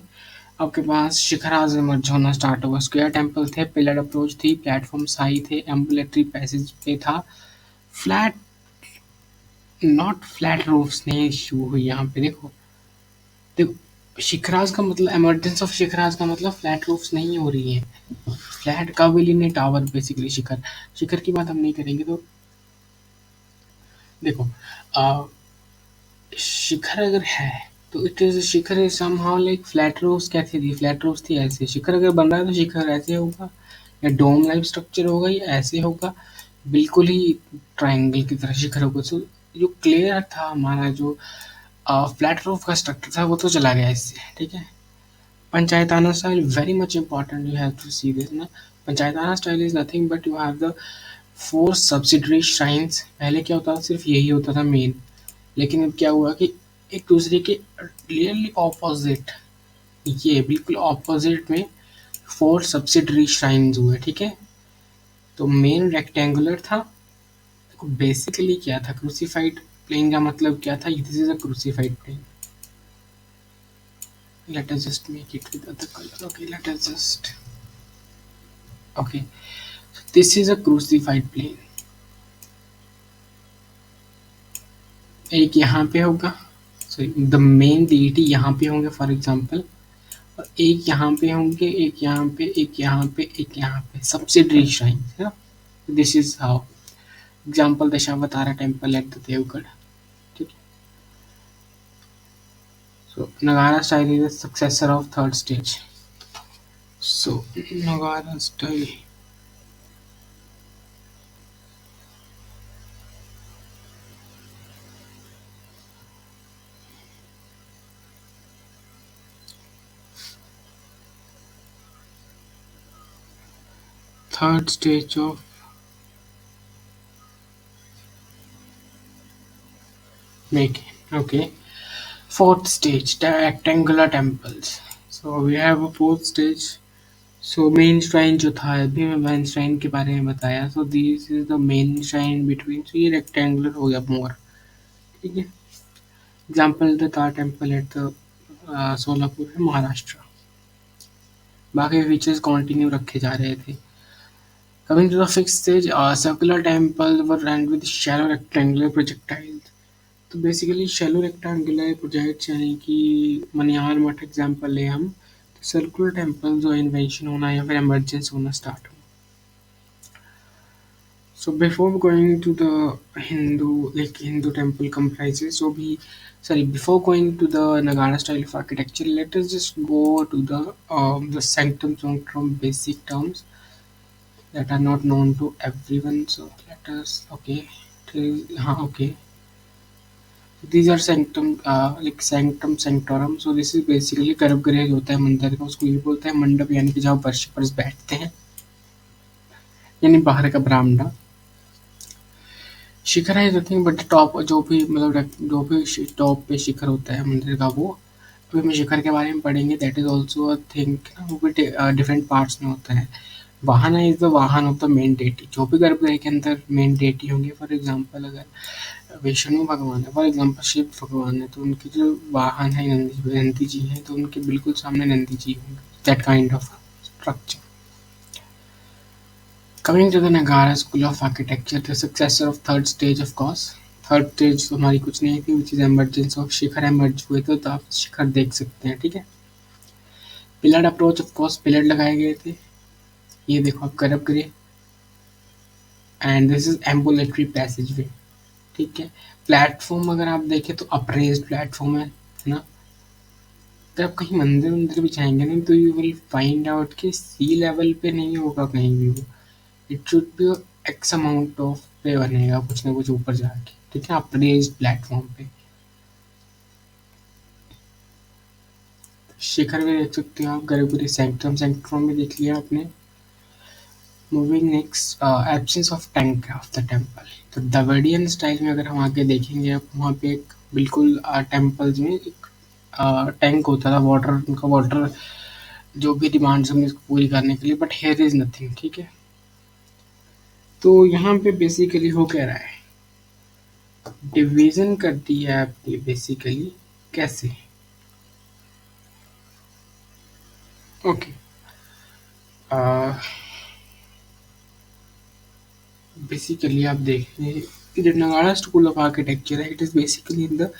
आपके पास शिखराज इमर्ज होना स्टार्ट होगा। स्क्वायर टेम्पल थे, पिलर अप्रोच थी, प्लेटफॉर्म हाई थे, एम्बुलेटरी पैसेज पे था, फ्लैट नॉट फ्लैट रूफ्स नहीं इशू हुई यहाँ पे। देखो देखो, शिखराज का मतलब, इमरजेंस ऑफ शिखराज का मतलब फ्लैट रूफ्स नहीं हो रही है, फ्लैट का विलीन टावर बेसिकली। शिखर शिखर की बात हम नहीं करेंगे। तो देखो, अ, शिखर अगर है तो it is Shikhar is somehow like flat roofs. कैसी थी फ्लैट रूफ्स? थी ऐसे। शिखर अगर बन रहा है तो शिखर ऐसे होगा, या डोम लाइफ स्ट्रक्चर होगा, या ऐसे होगा, बिल्कुल ही ट्रायंगल की तरह शिखर होगा। सो जो क्लियर था हमारा, जो फ्लैट रूफ का स्ट्रक्चर था, वो तो चला गया इससे, ठीक है। Panchayatana style very much important, you have to see this ना। Panchayatana style is nothing but you have the 4 subsidiary shrines. पहले क्या होता था, सिर्फ यही होता था मेन, लेकिन अब क्या हुआ कि एक दूसरे के क्लियरली ऑपोजिट, ये बिल्कुल ऑपोजिट में 4 सब्सिडरी श्राइन्स हुए, ठीक है। तो मेन रेक्टेंगुलर था। देखो बेसिकली क्या था, क्रूसिफाइड प्लेन का मतलब क्या था, this is a crucified plane. Let us just make it with other colour, okay, let us just, okay, this is a crucified plane. एक यहाँ पे होगा, सॉरी, द मेन डीटी यहाँ पे होंगे फॉर एग्जांपल, और एक यहाँ पे होंगे, एक यहाँ पे, एक यहाँ पे, एक यहाँ पे, सब्सिडरी श्राइन है ना। This is how. Example Dashavatara temple at the Deogarh, ठीक है। So Nagara style is the successor of third stage. So Nagara style, third stage of making, okay. Fourth stage, the rectangular temples. So we have a fourth stage. So main shrine जो था, अभी मैं main shrine के बारे में बताया, so this is the main shrine between, तो ये रेक्टेंगुलर हो गया मोर, ठीक है। Example the Ter temple at the Solapur है महाराष्ट्र। बाकी फीचर्स कंटिन्यू रखे जा रहे थे। Coming to the fifth stage, circular temple were run with shallow rectangular projectiles. तो बेसिकली शैलो रेक्टेंगुलर प्रोजेक्ट्स, यानी कि मनिहार मठ एग्जाम्पल है हम, तो सर्कुलर टेम्पल जो इन्वेंशन होना या फिर एमरजेंस होना स्टार्ट हुआ। So before going to the Hindu temple comprises, so we sorry before going to the Nagara style of architecture, let us just go to the sanctum sanctorum basic terms that are not known to everyone. So let us, okay, okay. These are sanctum like sanctum sanctorum. So this is basically गर्भगृह जो होता है मंदिर का, उसको ये बोलते हैं मंडप, यानी कि जहाँ फर्श पर बैठते हैं, यानी बाहर का बरामदा। शिखर है नथिंग बट टॉप, जो भी मतलब जो भी टॉप पे शिखर होता है मंदिर का, वो तो हम शिखर के बारे में पढ़ेंगे। That is also a thing, वो भी डिफरेंट पार्ट्स में होता है। वाहन इज द वाहन ऑफ द मेन डेटी, जो भी गर्भगृह के अंदर मेन डेटी होंगे। फॉर एग्जाम्पल अगर विष्णु भगवान है, फॉर एग्जाम्पल शिव भगवान है, तो उनके जो वाहन है नंदी जी हैं, तो उनके बिल्कुल सामने नंदी जी होंगे। That kind of structure. Coming to the Nagara school of architecture, the successor of third stage, of course. Third stage तो हमारी कुछ नहीं थी, which is emergence of Shikhar emerge हुए थे, तो आप शिखर देख सकते हैं, ठीक है। Pillar approach, of course pillar लगाए गए थे। ये देखो आप, गर्भगृह, and this is ambulatory passage वे, ठीक है। प्लेटफॉर्म अगर आप देखें तो अप्रेज्ड प्लेटफॉर्म है ना। अगर आप कहीं मंदिर मंदिर भी जाएंगे ना, तो यू विल फाइंड आउट कि सी लेवल पे नहीं होगा कहीं भी वो, it should be x amount of पे बनेगा, कुछ ना कुछ ऊपर जाके, ठीक है, अपने इस प्लेटफॉर्म पे। शिखर भी देख सकते हो आप, गर्भगृह सेंट्रम, सेंट्रम में देख लिया आपने। Moving next, absence of tank of the temple. तो द्रविडियन स्टाइल में अगर हम आगे देखेंगे, आप वहाँ पे एक बिल्कुल टेम्पल्स में एक टैंक होता था, वाटर, उनका वाटर जो भी डिमांड्स होंगी उसको पूरी करने के लिए, बट हेयर इज नथिंग, ठीक है। तो यहाँ पे बेसिकली हो क्या रहा है, डिवीजन कर दिया है आपने बेसिकली। कैसे? ओके, बेसिकली आप देखें, जो नगाड़ा स्कूल ऑफ आर्किटेक्चर है, it is basically in the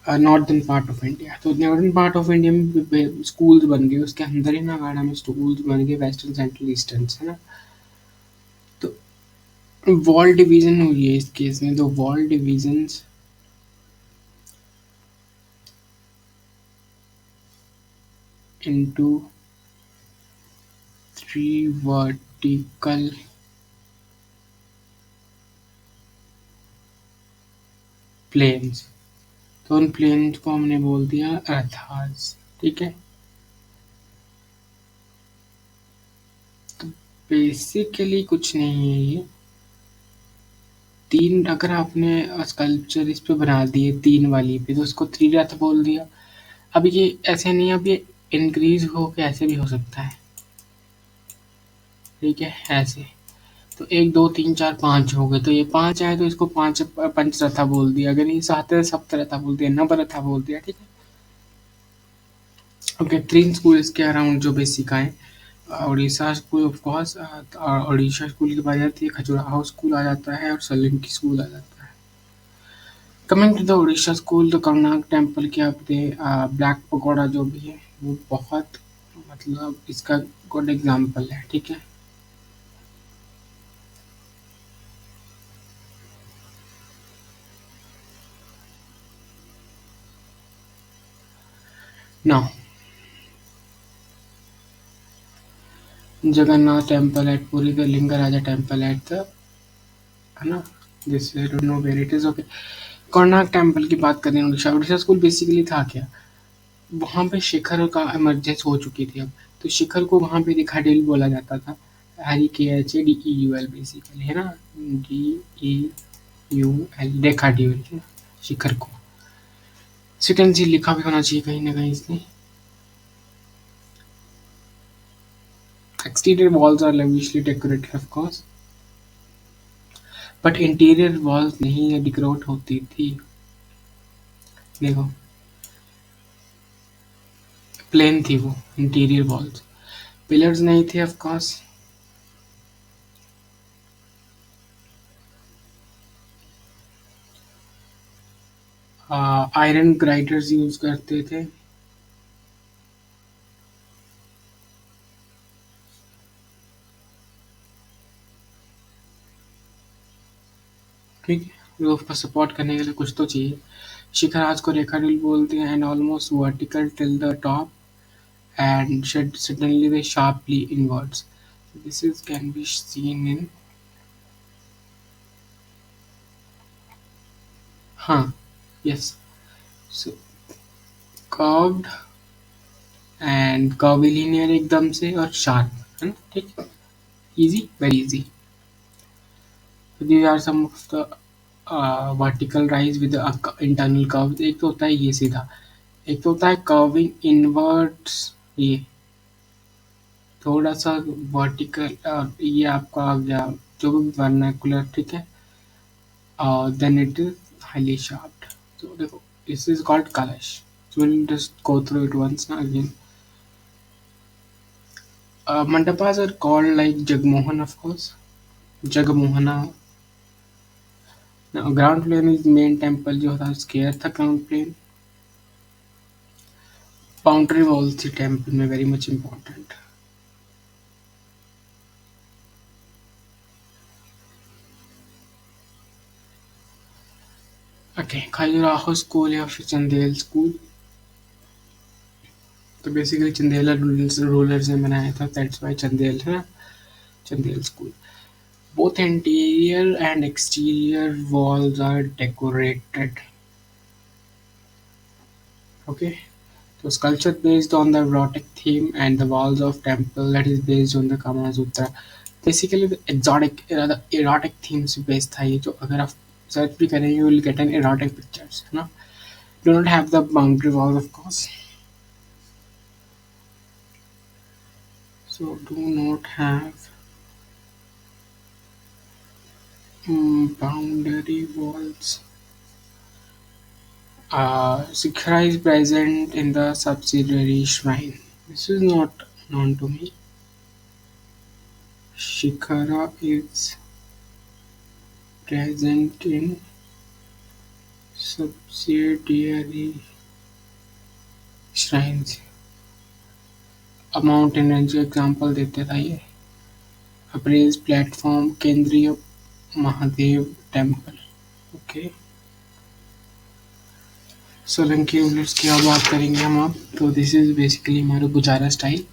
northern part of India. तो नॉर्दर्न पार्ट ऑफ इंडिया में स्कूल्स बन गए, उसके अंदर ही नगाड़ा में स्कूल्स बन गए, वेस्टर्न, सेंट्रल, ईस्टर्न, है ना। तो वॉल डिवीजन हुई है इस केस में, तो wall divisions into 3 vertical planes. तो उन प्लेन्स को हमने बोल दिया अर्थास, ठीक है। तो बेसिकली कुछ नहीं है ये, तीन, अगर आपने स्कल्पचर इस पे बना दिए तीन वाली पे, तो उसको थ्री रथ बोल दिया। अब ये ऐसे नहीं, अब ये इंक्रीज हो के ऐसे भी हो सकता है, ठीक है, ऐसे। तो एक दो तीन चार पाँच हो गए, तो ये पाँच आए तो इसको पाँच पंचरथा बोल दिया, अगर ये सात है सप्तरथा बोल दिया, नवरथा बोल दिया, ठीक है। ओके, तीन स्कूल इसके अराउंड जो बेसिक आए, Orissa school of course, Orissa school की बात आती है, खजुराहो स्कूल आ जाता है, और सोलंकी स्कूल आ जाता है। Coming to the Orissa school, तो कर्नाक टेम्पल के अपने ब्लैक पकौड़ा जो भी है, वो बहुत, मतलब इसका गुड एग्जाम्पल है, ठीक है। Now Jagannath temple at Puri, the Lingaraja temple at the, है ना, this I don't know where it is. Okay, Konark temple की बात करें, उड़ीसा, उड़ीसा स्कूल बेसिकली था क्या, वहाँ पे शिखर का इमरजेंस हो चुकी थी अब, तो शिखर को वहाँ पे रिखाडिल बोला जाता था, REKHADEUL बेसिकली, है ना, DEUL, रेखाडिल, है ना, शिखर को। सेकंड जी लिखा भी होना चाहिए कहीं ना कहीं इसने। Exterior walls are lavishly decorated of course, but interior walls नहीं डेकोरेट होती थी, देखो प्लेन थी वो इंटीरियर वॉल्स, पिलर्स नहीं थे ऑफ कोर्स। आयरन ग्राइडर्स यूज करते थे, ठीक है, रूफ को सपोर्ट करने के लिए कुछ तो चाहिए। शिखराज को रेखाडिल बोलते हैं, and almost vertical till the top, and should suddenly be sharply inwards. This is can be seen in, हाँ, yes, so curved and curvilinear एकदम से, और sharp, है ना, ठीक, easy, very easy. So these are some of the vertical rise with the internal curves। एक तो होता है ये सीधा, एक तो होता है curving inwards, ये थोड़ा सा वर्टिकल, और ये आपका आ गया जो भी वर्नाकुलर, ठीक है, then it is highly sharp. So देखो, this is called Kalash. So we'll just go through it once now again. Mandapas are called like Jagmohan, of course. Jagmohana. Now ground plane is main temple जो था, square था ground plane. Boundary walls थी temple में very much important. Okay, Khajuraho school या फिर Chandel school, तो basically Chandela rulers ने बनाया था, दैट्स वाई चंदेल, है ना, Chandel school. Both interior and exterior walls are decorated. Okay. So sculpture based on the erotic theme and the walls of temple that is based on the Kama Sutra. Basically the exotic the erotic themes पे based था ये जो अगर आप search भी करेंगे you will get an erotic pictures है ना. Do not have the boundary walls of course. So do not have boundary walls. Shikhara is present in the subsidiary shrine. This is not known to me. Shikhara is present in subsidiary shrines. A mountain range का example देते था ये. Apprise platform केंद्रीय Mahadev temple. Okay. Solanki rulers की अब बात करेंगे हम अब. तो दिस इज बेसिकली हमारे गुजारा स्टाइल.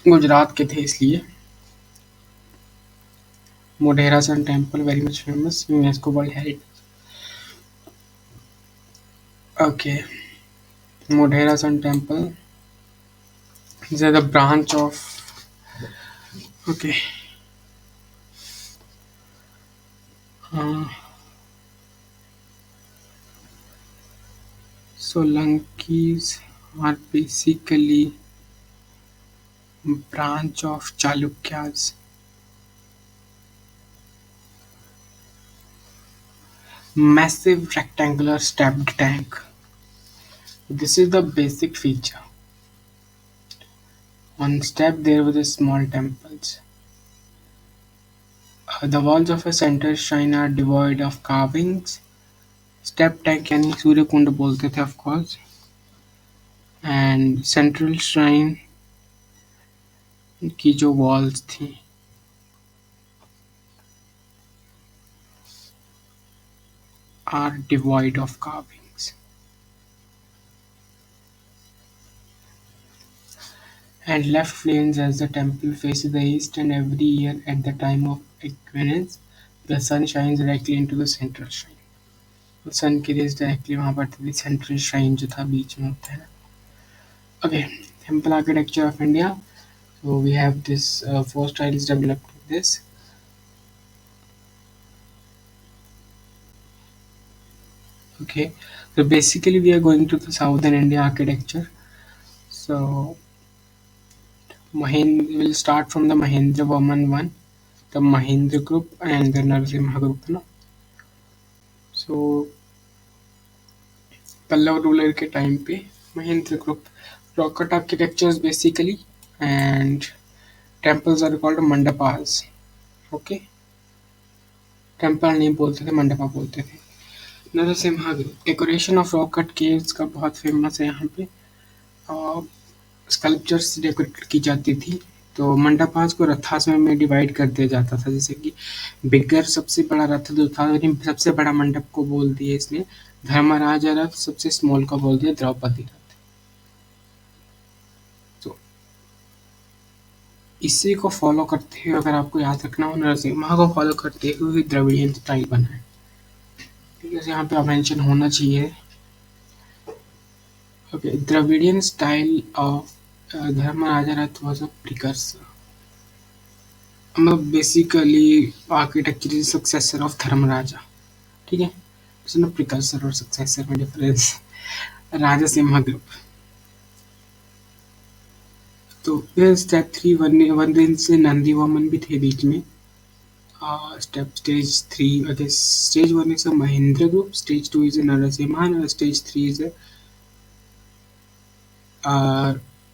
गुजरात के थे इसलिए. Modhera sun temple very much famous UNESCO world heritage. Okay. Modhera sun temple is the branch of. Okay. uh, Solankis are basically branch of Chalukyas. Massive rectangular stepped tank. This is the basic feature. On step there were the small temples. The walls of a center shrine are devoid of carvings. Step tank यानी सूर्य कुंड बोलते थे of course. And central shrine की जो walls थी are devoid of carvings. And left flames as the temple faces the east, and every year at the time of equinox the sun shines directly into the central shrine. तो सन की raise directly वहाँ पड़ती थी. Central shrine जो था बीच में होता है ना. Okay. Temple architecture of India. So we have this four styles developed with this. Okay. So basically we are going to the southern India architecture. So we'll start from the Mahendra Varman one, the Mahendra group and the Narasimha group. No? So Pallava ruler के time पे Mahendra group. Rock cut architectures basically and temples are called mandapas. Okay. Temple नहीं बोलते थे मंडपा बोलते थे. Narasimha group. Decoration of rock cut caves का बहुत famous है यहाँ पे. स्कल्पचर्स डेकोरेट की जाती थी. तो मंडपास को रथास में डिवाइड कर दिया जाता था. जैसे कि बिगर सबसे बड़ा रथ जो था सबसे बड़ा मंडप को बोल दिया इसने धर्मराजा रथ. सबसे स्मॉल को बोल दिया द्रौपदी रथ. तो इसी को फॉलो करते हुए अगर आपको याद रखना हो नरसिम्हा को फॉलो करते हुए द्रविडियन स्टाइल बना है. ठीक है. यहाँ पे मेंशन होना चाहिए. Okay. Dravidian style of Dharmaraja Ratha was a precursor. मतलब basically architecture is successor of Dharmaraja. ठीक है. इसमें प्रिकर्सर और सक्सेसर में डिफरेंस. राजा सिम्हा ग्रुप. तो फिर स्टेप 3 वन दिन से नंदी वामन भी थे बीच में. Stage 3 okay, stage 1 is a Mahindra group, stage 2 is a Narasimha, and stage 3 is a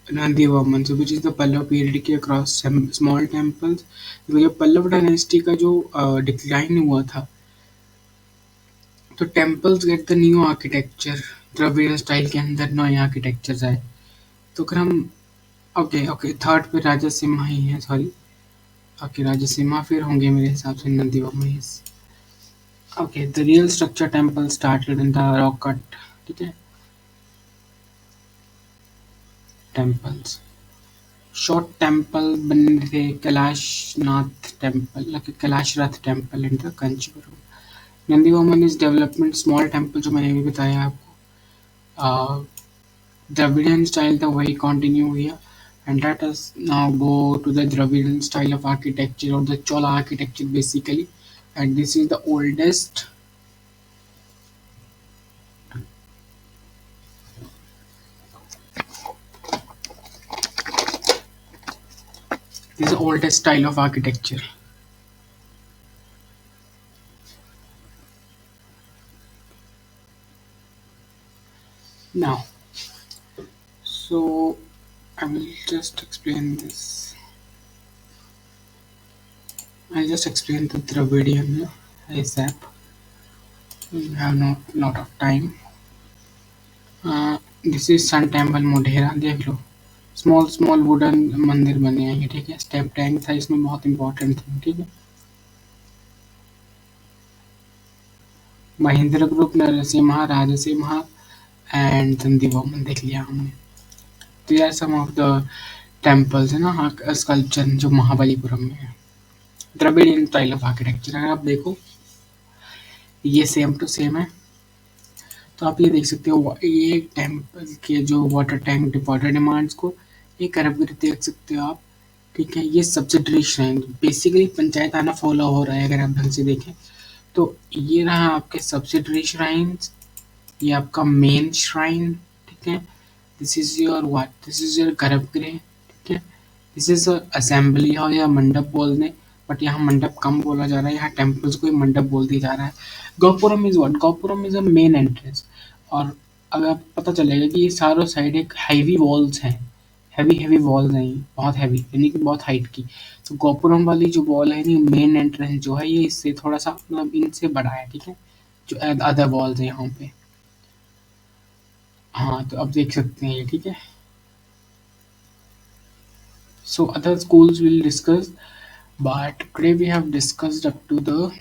Nandi Varman, so which is the Pallav period के across some small temples. तो जब पल्लव डायनेस्टी का जो डिक्लाइन हुआ था तो temples get the new architecture. Dravida style के अंदर नए आर्किटेक्चर्स आए. तो अगर हम ओके थर्ड पे राजा सिम्हा ही है. सॉरी. ओके. राजा सिम्हा फिर होंगे मेरे हिसाब से Nandi Verma. Okay. The real structure temple started in the rock cut. ठीक है. टेम्पल्स शॉर्ट टेम्पल बने थे. Kailashnath temple Kailash Rath temple in the Kanchipuram. Nandi Varman is development small temple जो मैंने भी बताया आपको. Dravidian style, the way continue here. And let us now go to the Dravidian style of architecture or the Chola architecture basically. And this is the oldest style of architecture. Now, so I will just explain this. I'll just explain the Dravidian ASAP. We have not lot of time. This is sun temple Modhera देख लो. Small small wooden मंदिर बने हैं ये, ठीक है. Step tank था इसमें, बहुत इंपॉर्टेंट था, ठीक है. महेंद्र ग्रुप, नरसिम्हा, राजसिम्हा एंड तंदीवम देख लिया हमने. तो यार सम ऑफ द टेम्पल्स है ना, हाँ, स्कल्पचर जो महाबलीपुरम में है. द्रविडियन स्टाइल ऑफ आर्किटेक्चर अगर आप देखो ये सेम टू सेम है. तो आप ये देख सकते हो ये टेम्पल के जो वाटर टैंक वाटर डिमांड्स को ये करवगिरी देख सकते हो आप, ठीक है. ये सब्सिडरी श्राइन बेसिकली पंचायत आना फॉलो हो रहा है अगर आप ढंग से देखें तो. ये रहा आपके सब्सिडरी श्राइन्स, ये आपका मेन श्राइन, ठीक है. This is your what, this is your गर्भगृह, ठीक है. दिस इज असेंबली हॉल या मंडप बोल दें, बट यहाँ मंडप कम बोला जा रहा है, यहाँ टेम्पल्स को ही मंडप बोल दिया जा रहा है. Gopuram is what, gopuram is a main entrance. और अगर आपको पता चलेगा कि ये चारों साइड एक हैवी वॉल्स हैं, हैवी हैवी वॉल्स हैं, ये बहुत हैवी यानी कि बहुत हाइट की. तो गोपुरम वाली जो वॉल है नहीं, मेन एंट्रेंस जो है ये इससे थोड़ा सा मतलब इनसे बड़ा है, ठीक है, जो अदर वॉल्स है यहाँ पे. हाँ तो अब देख सकते हैं ये, ठीक है. So other schools will discuss, but today we have discussed up to the.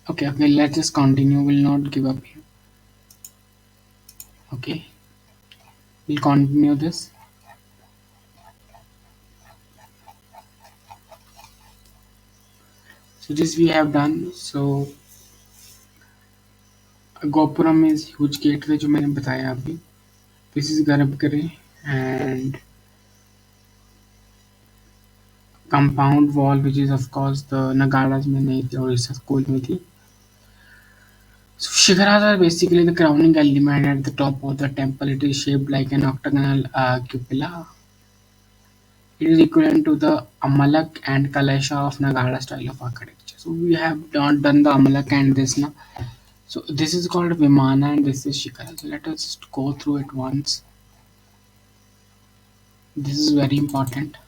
Okay, okay. Let's just continue. We'll not give up here. Okay, we'll continue this. So this we have done. So Gopuram is huge gateway जो मैंने बताया अभी. This is गर्भगृह and compound wall, which is of course the Nagadas में नहीं थी और इस स्कूल में थी. So Shikharas are basically the crowning element at the top of the temple. It is shaped like an octagonal cupola. It is equivalent to the Amalak and Kalasha of Nagara style of architecture. So we have not done the Amalak and this now. So this is called Vimana and this is Shikara. So let us just go through it once. This is very important.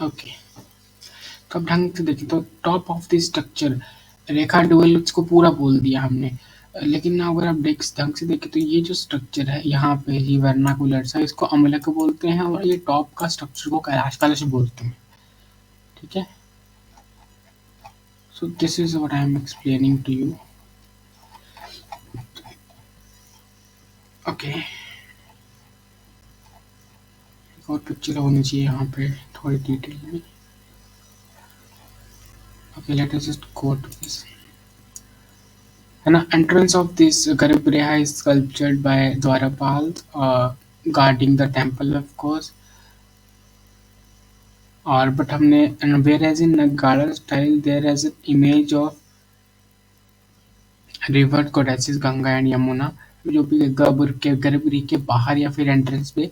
Okay. तो अब ढंग से देखें तो top of this structure Rekha dual को पूरा बोल दिया हमने. लेकिन ना अगर आप ढंग से देखें तो ये जो स्ट्रक्चर है यहाँ पे ये वर्नाकुलर सा, इसको अमलक बोलते हैं और ये टॉप का स्ट्रक्चर को कैलाश कलश बोलते हैं, ठीक है. So this is what I am explaining to you. Okay. एक और पिक्चर होनी चाहिए यहाँ पे थोड़ी डिटेल में. Okay, let us just go to this. है ना, entrance of this गर्भगृह is sculptured by Dwarapals guarding the temple of course. और बट हमने whereas in Nagara style there is an image of river goddesses Ganga and Yamuna, जो भी गर्भगृह के बाहर या फिर एंट्रेंस पे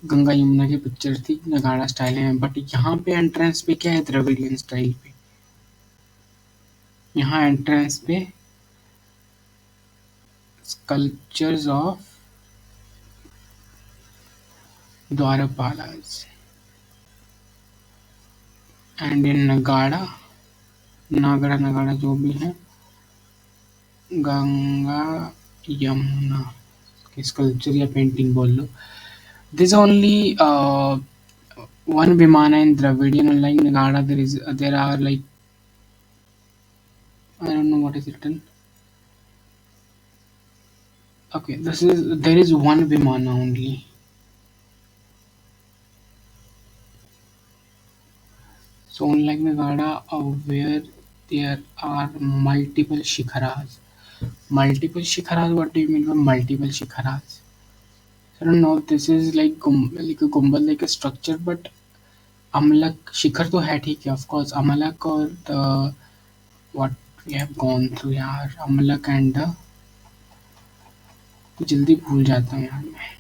गंगा यमुना की पिक्चर थी नगाड़ा स्टाइल में. बट यहाँ पे एंट्रेंस पे क्या है, द्रविडियन स्टाइल पे. यहाँ एंट्रेंस पे स्कल्पचर्स ऑफ द्वारपालास एंड इन नगाड़ा नगाड़ा जो भी है गंगा यमुना की स्कल्पचर या पेंटिंग बोल लो. This only one Vimana in Dravidian, unlike Nagada there are like I don't know what is written. Okay, there is one Vimana only. So unlike Nagada where there are multiple Shikharas. Multiple shikharas, what do you mean by multiple shikharas? I don't know, this is like like a gumbad, like a structure, but amalaka shikhara तो है ठीक है of course amalaka और the what we have gone through यार amalaka and the जल्दी भूल जाता हूँ यार मैं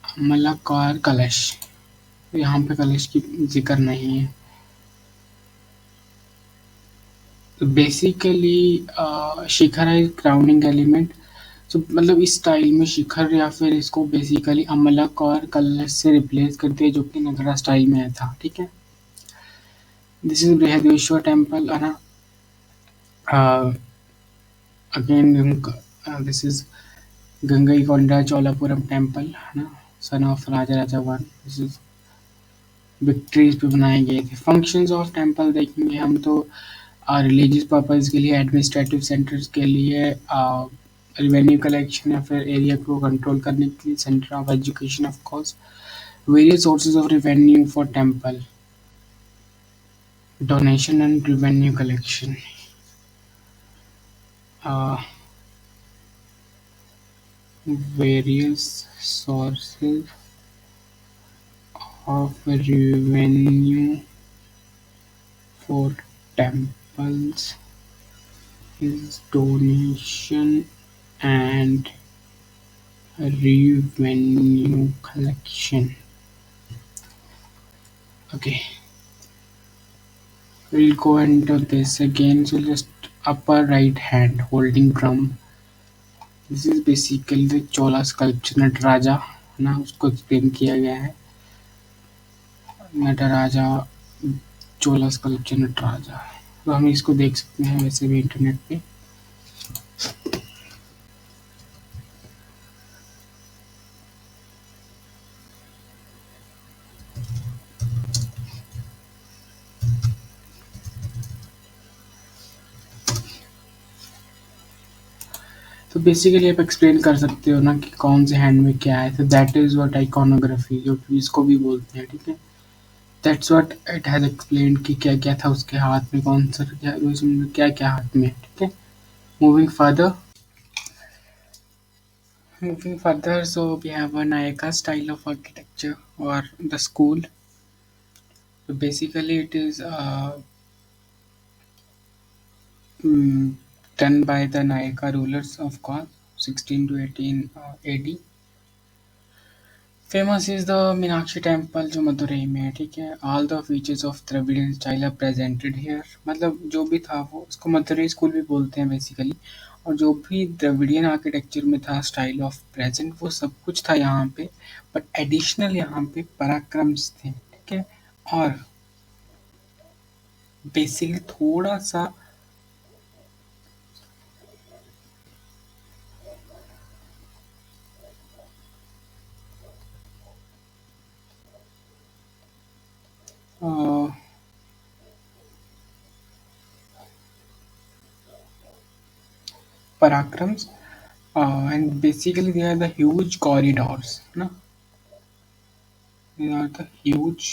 अमलक और कलश तो यहाँ पे कलश की जिक्र नहीं है बेसिकली शिखर है ग्राउंडिंग एलिमेंट तो मतलब इस स्टाइल में शिखर या फिर इसको बेसिकली अमलक और कलश से रिप्लेस करते हैं जो कि नगरा स्टाइल में था ठीक है दिस इज बृहदेश्वर टेम्पल है ना again this is Gangaikonda Cholapuram temple है ना son of Raja Raja one this is victories पे बनाए गए थे फंक्शंस ऑफ टेम्पल देखेंगे हम तो रिलीजियस पर्पज के लिए एडमिनिस्ट्रेटिव सेंटर्स के लिए रेवेन्यू कलेक्शन या फिर एरिया को कंट्रोल करने के लिए centre of education of course various sources of revenue for temple donation and revenue collection various sources of revenue for temples is donation and revenue collection. Okay, we'll go into this again. So just upper right hand holding drum. This is basically the Chola sculpture Nataraja ना उसको explain किया गया है नटराजा चोला sculpture Nataraja तो हम इसको देख सकते हैं वैसे भी इंटरनेट पे तो बेसिकली आप एक्सप्लेन कर सकते हो ना कि कौन से हैंड में क्या है तो दैट इज व्हाट आइकॉनोग्राफी जो कि इसको भी बोलते हैं ठीक है that's what it has explain कि क्या क्या था उसके हाथ में कौन सा क्या क्या हाथ में ठीक है moving further so we have a Nayaka style of architecture or the school so basically it is mm, done by the Nayaka rulers of course 16 to 18 AD famous is the Meenakshi temple जो मदुरई में है ठीक है all the features of Dravidian style are presented here मतलब जो भी था वो उसको मदुरई स्कूल भी बोलते हैं बेसिकली और जो भी द्रविडियन आर्किटेक्चर में था स्टाइल ऑफ प्रेजेंट वो सब कुछ था यहाँ पे बट एडिशनल यहाँ पे पराक्रम्स थे ठीक है और बेसिकली थोड़ा सा पराक्रम्स and basically they are the huge corridors no they are the huge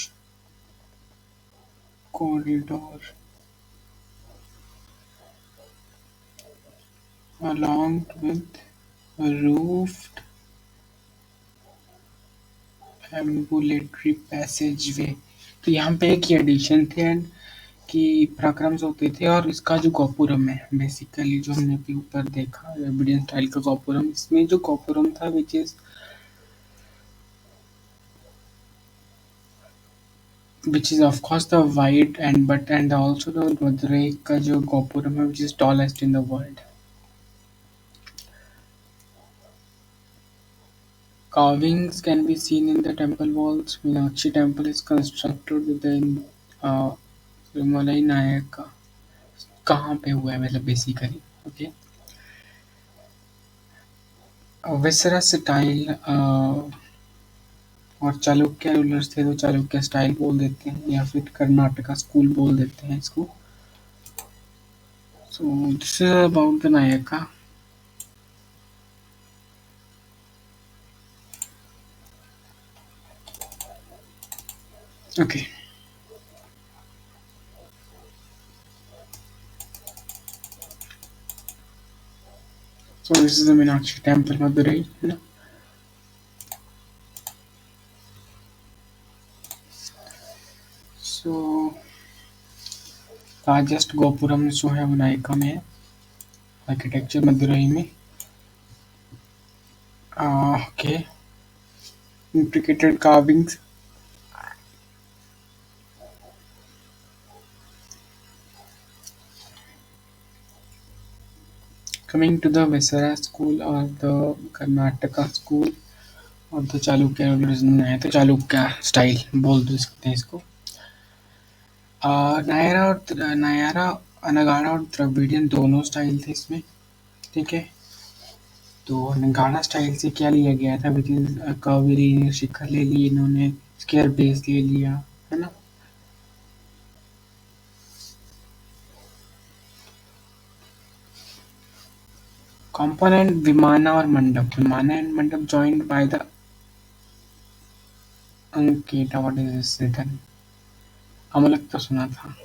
corridor along with roofed ambulatory passageway तो यहाँ पे एक ही एडिशन थे एंड कि पराक्रम्स होते थे और इसका जो गोपुरम है बेसिकली जो हमने अभी ऊपर देखा रेबिडियन स्टाइल का गोपुरम इसमें जो गोपुरम था which is of course the wide and but and also the Madurai का जो गोपुरम है which is tallest in the world. Carvings can be seen in the temple walls. Meenakshi temple is constructed within Malay Nayaka. कहाँ पे हुआ है मतलब basically okay विसरा style और Chalukya rulers थे तो चालुक्य स्टाइल बोल देते हैं या फिर कर्नाटका स्कूल बोल देते हैं इसको सो this is about the Nykaa okay So this is the Meenakshi temple, Madurai. So largest gopuram जो है वो नायका में है, आर्किटेक्चर मदुरई में. Okay, intricate carvings. Coming to the Vesara school or the Karnataka school और द चालुक्य रूलरिज्म है, तो चालुक्य स्टाइल बोल दो सकते हैं इसको. नायरा नगाड़ा और द्रविडियन दोनों स्टाइल थे इसमें. ठीक है. तो नगाड़ा स्टाइल से क्या लिया गया था, विच इज कावेरी शिखर ले लिए इन्होंने, स्केयर बेस ले लिया, है ना. कंपोनेंट विमाना और mandap. Vimana and mandap joined by the अंकिता. What is this written. अमलक तो सुना था.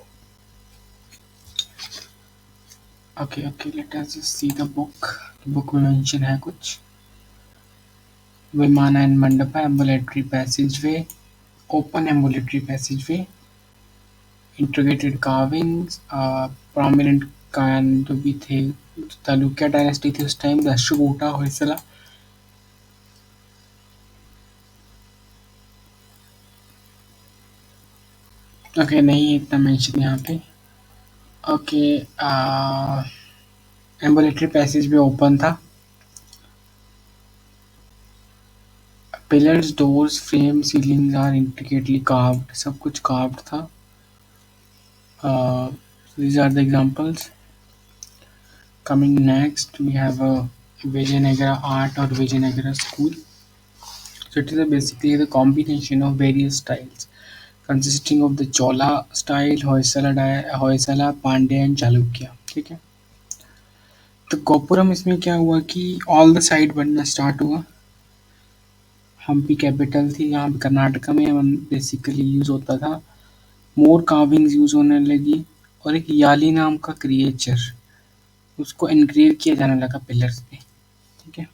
Okay okay, let us just see the book. Book में मेंशन है कुछ. Vimana and Mandapa ambulatory passageway, open ambulatory passageway, intricate carvings, prominent कान जो भी थे, चालुक्य डायनेस्टी थी उस टाइम, राष्ट्रकूटा होयसला. ओके, नहीं इतना मेंशन यहाँ पे. ओके, एम्बुलेटरी पैसेज भी ओपन था. Pillars, doors, frame, ceilings are intricately carved. सब कुछ कार्व्ड था. These are the examples. Coming next, we have a Vijayanagara art or Vijayanagara school. So it is basically the combination of various styles consisting of the Chola style, Hoysala, Pandya and Chalukya. ठीक है. तो गोपुरम इसमें क्या हुआ कि all the side बनना start हुआ. Hampi capital थी यहाँ पे कर्नाटका में, बेसिकली यूज होता था. मोर कार्विंग्स यूज होने लगी और एक याली नाम का क्रिएचर, उसको एनग्रेव किया जाने लगा पिलर्स पे. ठीक है.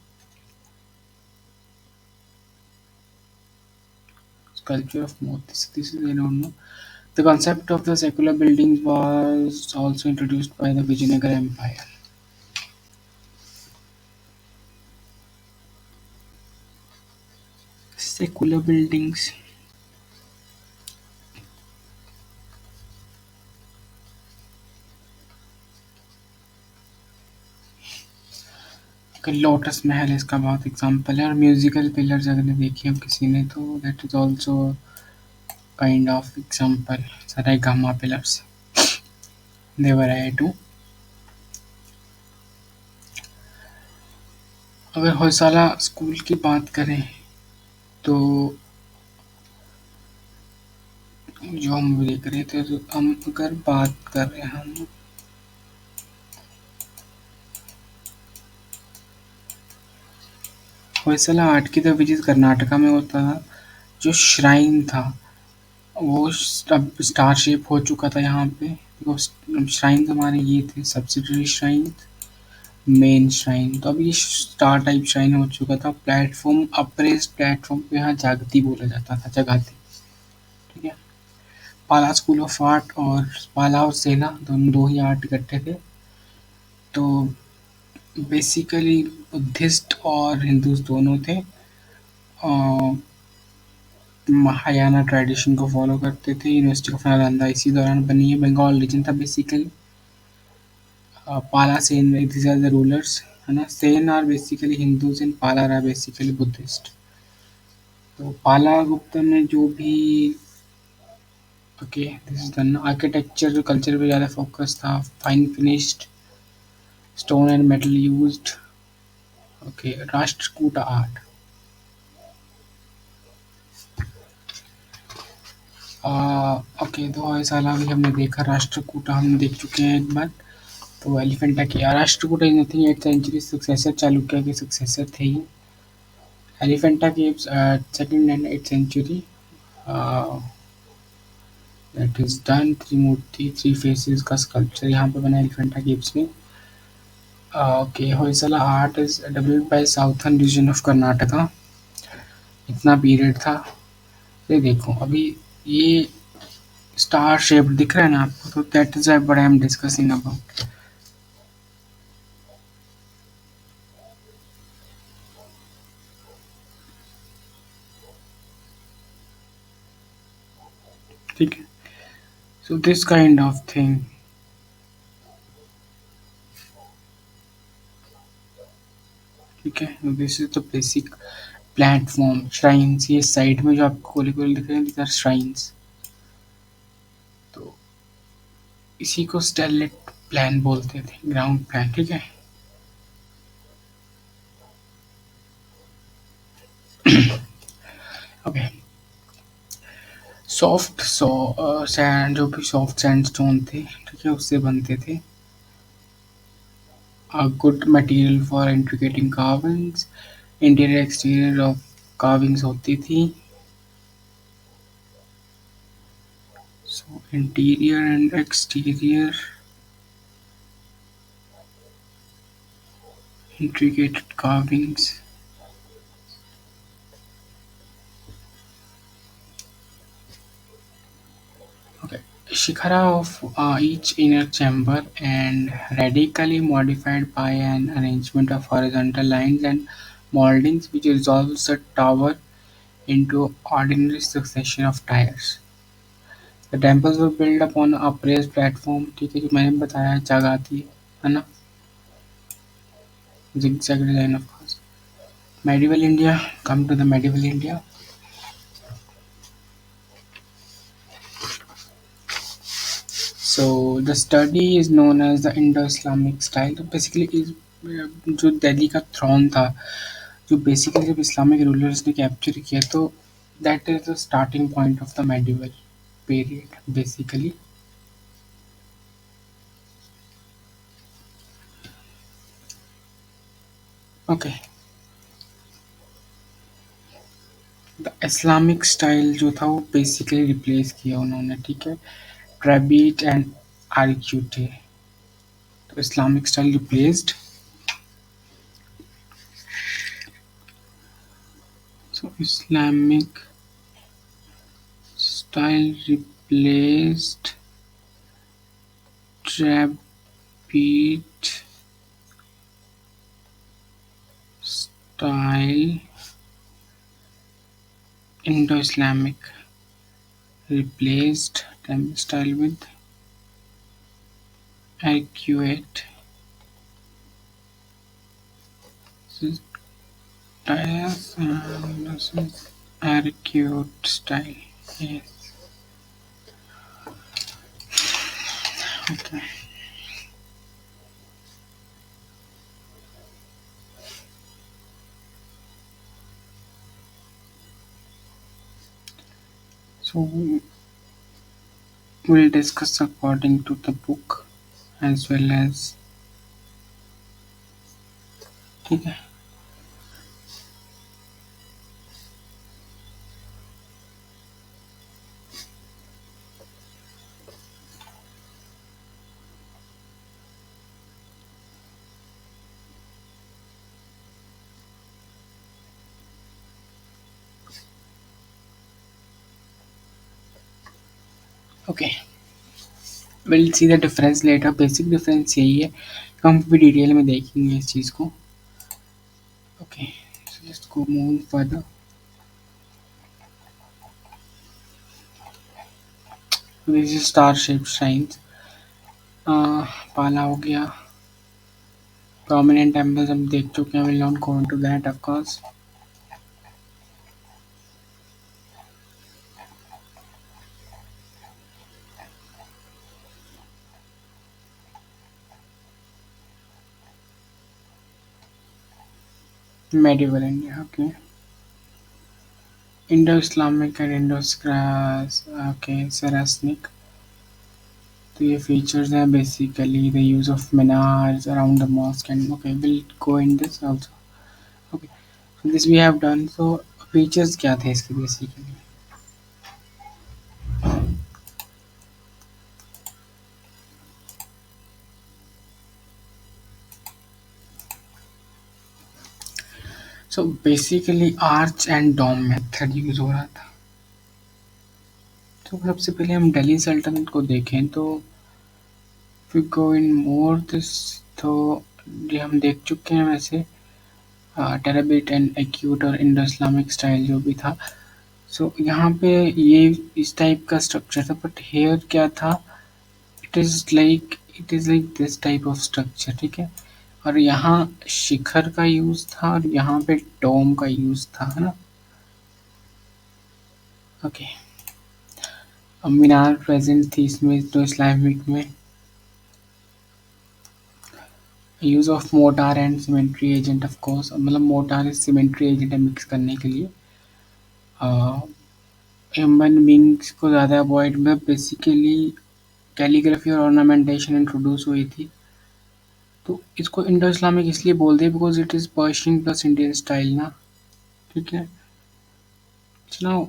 Sculpture of Motis. This is I don't know. The concept of the secular buildings was also introduced by the Vijayanagara Empire. Secular buildings. Lotus महल इसका बहुत एग्जाम्पल है. और म्यूजिकल पिलर्स अगर देखिए हम किसी ने, तो that is also kind of example. Saregama pillars they were add to. अगर होयसाला स्कूल की बात करें तो जो हम देख रहे थे, तो हम अगर बात कर रहे हैं हम होयसला आर्ट की, तो विच इज कर्नाटका में होता था. जो श्राइन था वो अब स्टार शेप हो चुका था यहाँ पे. देखो श्राइन हमारे ये थे सब्सिडरी श्राइन, मेन श्राइन. तो अब ये स्टार टाइप श्राइन हो चुका था. प्लेटफॉर्म, अप्रेस्ड प्लेटफॉर्म पे यहाँ जागती बोला जाता था, जगाती. ठीक है. पाला स्कूल ऑफ आर्ट और पाला और सेना दोनों दो ही आर्ट इकट्ठे थे. तो बेसिकली बुद्धिस्ट और हिंदूज दोनों थे. महायाना ट्रेडिशन को फॉलो करते थे. यूनिवर्सिटी ऑफ नालंदा इसी दौरान बनी है. बंगाल रीजन था basically. Pala Sena, these are the rulers, है ना. Sena are basically Hindus and Pala are basically Buddhist. तो पाला गुप्ता ने जो भी, okay this is done. Architecture culture पे ज़्यादा फोकस था. Fine finished stone and metal used. Okay, Rashtrakuta art. Okay, तो साल भी हमने देखा. राष्ट्रकूटा हम देख चुके हैं एक बार. तो एलिफेंटा किया. Rashtrakuta is nothing 8th century successor, Chalukya के सक्सेसर थे ही. Elephanta caves second and 8th century. That is done. Trimurti, three faces का स्कल्पचर यहाँ पे बना एलिफेंटा केव्स में. Okay, Hoysala art is developed by southern region of Karnataka. इतना पीरियड था। ये देखो अभी ये स्टार शेप दिख रहा है ना आपको, तो that is what I am discussing about. ठीक है, so this kind of thing. ठीक है, this is the basic platform. Shrines, ये साइड में जो आपको गोले गोले दिख रहे हैं, these are श्राइन्स। तो इसी को स्टेलेट प्लान बोलते थे, ग्राउंड प्लान। ठीक है, ओके। सॉफ्ट सैंड, जो भी सॉफ्ट सैंडस्टोन थे, ठीक है, उससे बनते थे। A good material for intricate carvings, interior exterior of carvings होती थी। So interior and exterior intricate carvings. Okay. Shikhara of each inner chamber and radically modified by an arrangement of horizontal lines and moldings which resolves the tower into ordinary succession of tiers. The temples were built upon a upraised platform, ठीक है, जो मैंने बताया जगह थी, है ना, zigzag design of course. Medieval India, come to the medieval India. So the study is known as the Indo-Islamic style. तो basically इस जो दिल्ली का थ्रोन था, जो बेसिकली जब इस्लामिक रूलर्स ने कैप्चर किया, तो that is the starting point of the medieval period basically. Okay, the Islamic style जो था वो बेसिकली रिप्लेस किया उन्होंने। ठीक है, ट्रेबिट एंड आर्क्यूटे, तो Islamic style replaced. So Islamic style replaced trabeate style. Indo-Islamic replaced temple style with arcuate styles, and this is arcuate style. Yes. Okay. So we'll discuss according to the book as well as, ठीक है। Okay, will see the difference later. Basic difference यही है, हम भी detail में देखेंगे इस चीज़ को। Okay, so just go move further. This is star shape science. पाला हो गया, prominent temples हम देख चुके हैं, will not go into that of course. Medieval India, okay. Indo-Islamic and okay, Saracenic. तो ये features हैं basically the use of minars around the mosque, and okay, we'll go in this also. Okay, so this we have done. So features क्या थे इसके basically? So basically arch and dome method use हो रहा था। तो सबसे पहले हम दिल्ली सल्तनत को देखें तो we go in more this, तो ये हम देख चुके हैं वैसे, टेराबिट एंड एक्यूट और इंडो इस्लामिक स्टाइल जो भी था। सो यहाँ पे ये इस टाइप का स्ट्रक्चर था, बट हेयर क्या था, it is like this type of structure, ठीक है। और यहाँ शिखर का यूज था और यहाँ पे डोम का यूज था, है ना। ओके, अब मीनार प्रेजेंट थी इसमें तो इस्लामिक में। Use of motor and symmetry agent, of course, मतलब मोटार सीमेंट्री एजेंट है मिक्स करने के लिए। ह्यूमन बींग्स को ज़्यादा अवॉइड, मतलब बेसिकली कैलीग्राफी और ऑर्नामेंटेशन इंट्रोड्यूस हुई थी। तो इसको इंडो इस्लामिक इसलिए बोलते हैं because it is Persian plus Indian style ना, ठीक है। Now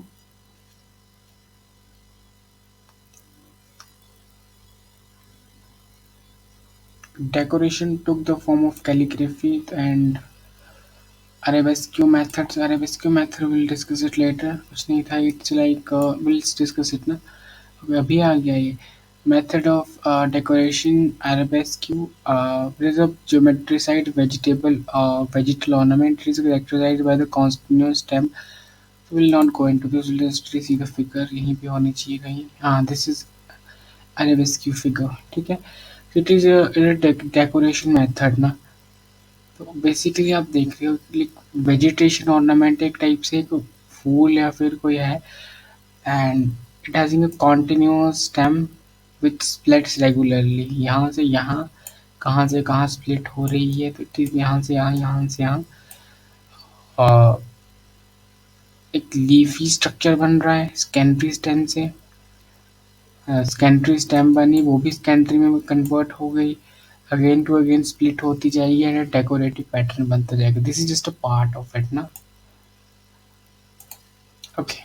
decoration took the form of calligraphy and arabesque methods. Arabesque method we'll discuss it later, कुछ नहीं था, it's like we'll discuss it ना, अभी आ गया ये। Method of decoration arabesque, there is a geometricide vegetal ornament. It is characterized by the continuous stem. We will not go into this, we'll just see the figure, यहीं पे होनी चाहिए कहीं, हाँ this is arabesque figure, ठीक है। It is decoration method ना। तो बेसिकली आप देख रहे हो वेजिटेशन ऑर्नामेंट एक टाइप से एक फूल या फिर कोई है, and it hedging a continuous stem which splits regularly, यहाँ से यहाँ, कहाँ से कहाँ स्प्लिट हो रही है, तो इट इज यहाँ से यहाँ, यहाँ से यहाँ, एक लीफी स्ट्रक्चर बन रहा है सेकेंडरी स्टेम से। सेकेंडरी स्टेम बनी, वो भी सेकेंडरी में कन्वर्ट हो गई, अगेन टू अगेन स्प्लिट होती जाएगी एंड डेकोरेटिव पैटर्न बनता जाएगा। This is just a part of it ना। Okay,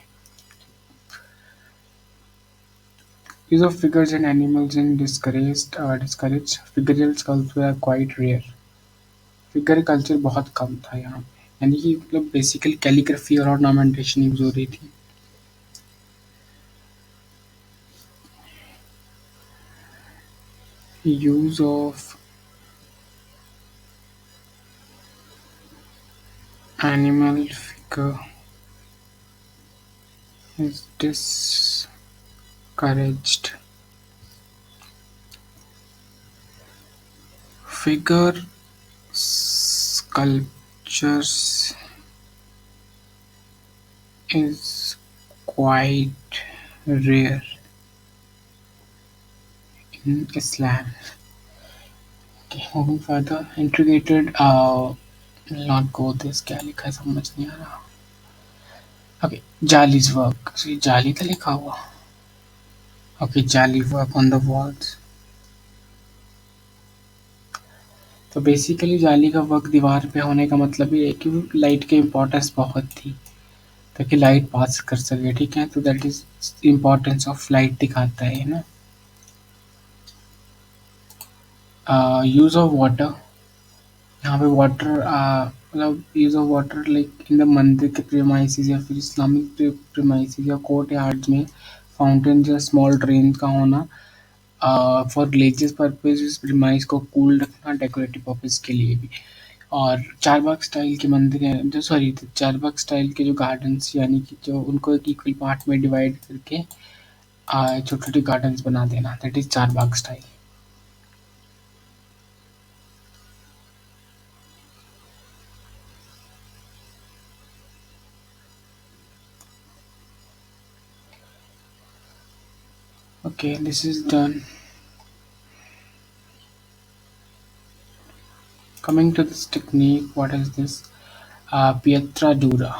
use of figures and animals in discouraged figural sculpture are quite rare। Figure culture बहुत कम था यहाँ पे, यानी कि मतलब बेसिकली कैलीग्राफी और ऑर्नामेंटेशन यूज हो रही थी। Use of animal figure is discouraged। Figure sculptures is quite rare in Islam। Okay, moving further, integrated will not go this, क्या लिखा है समझ नहीं आ रहा। Okay, Jali's work, so ये जाली था लिखा हुआ। Okay, Jali work on the walls। तो बेसिकली जाली का वर्क दीवार पे होने का मतलब ये है कि लाइट की इम्पोर्टेंस बहुत थी, ताकि लाइट पास कर सके, ठीक है। तो that is importance of light दिखाता है ना। यूज ऑफ वाटर, यहाँ पे वाटर मतलब use of water like in the मंदिर के प्रेमाइसिस या फिर इस्लामिक प्रेमाइसिस या कोर्ट यार्ड्स में फाउंटेन या स्मॉल ड्रेन का होना फॉर रिलीजियस पर्पज, प्रेमाइस को कूल रखना, डेकोरेटिव पर्पज के लिए भी। और चारबाग स्टाइल के मंदिर हैं जो, सॉरी, चारबाग स्टाइल के जो गार्डन्स, यानी कि जो उनको एक इक्वल पार्ट में डिवाइड करके छोटे छोटे गार्डन्स बना देना, that is Charbagh style. Okay, this is done. Coming to this technique, what is this? Pietra dura.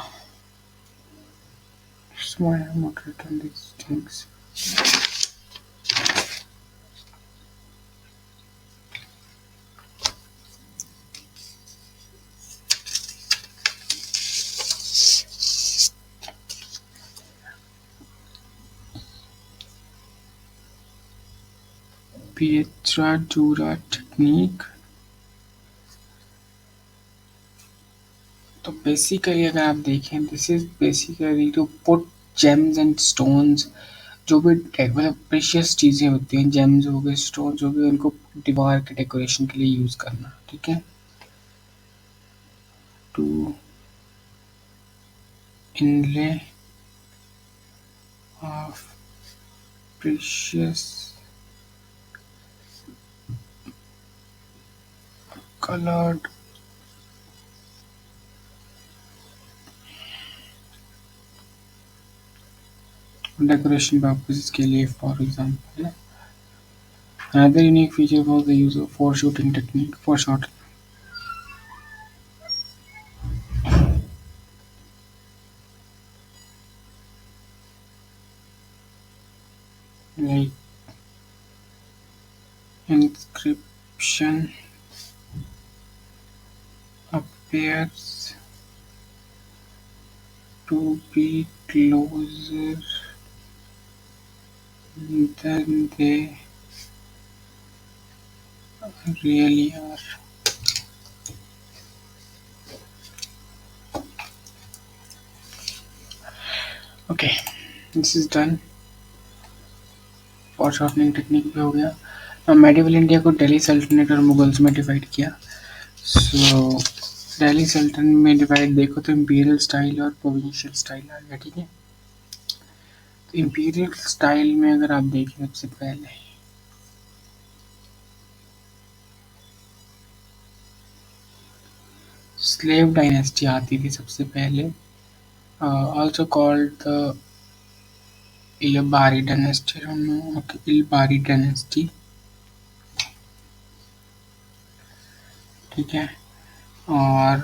That's why I have not written these things. Pietra dura technique तो basically अगर आप देखें, this is basically to put gems and stones, जो भी मतलब precious चीज़ें होती हैं, जेम्स हो गए, स्टोन्स हो गए, उनको दीवार के डेकोरेशन के लिए यूज़ करना, ठीक है। To inlay of precious coloured decoration purposes के लिए, for example. Another unique feature was the use of foreshooting technique for short, like inscription appears to be closer than they really are. Okay, this is done. Foreshortening technique भी हो गया। Medieval India को दिल्ली सल्तनत और Mughals में divide किया। सो दिल्ली सल्तनत में डिवाइड देखो तो इम्पीरियल स्टाइल और प्रोविंशियल स्टाइल आ गया, ठीक है। तो इम्पीरियल स्टाइल में अगर आप देखें, सबसे पहले स्लेव डायनेस्टी आती थी सबसे पहले, also called the Ilbari dynasty, Ilbari dynasty, ठीक है। और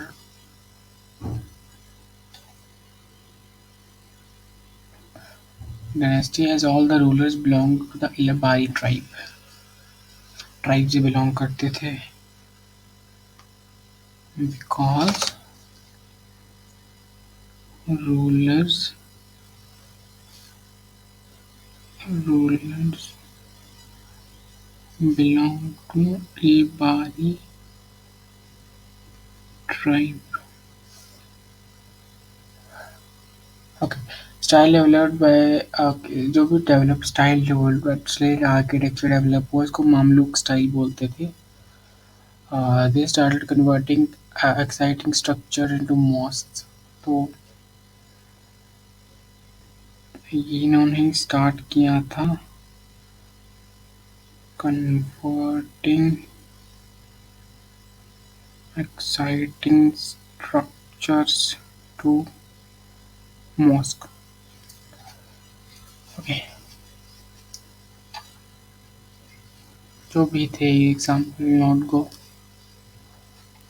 dynasty has all the rulers belong to the Ilbari tribe से बिलोंग करते थे, because rulers rulers belong to Ilbari tribe. Okay. Style developed by जो भी develop style developed slate architecture develop हुआ, इसको मामलुक स्टाइल बोलते थे। They started converting exciting structure into mosques. तो इन्होंने स्टार्ट किया था converting exciting structures to mosque. Okay. जो भी थे example note go,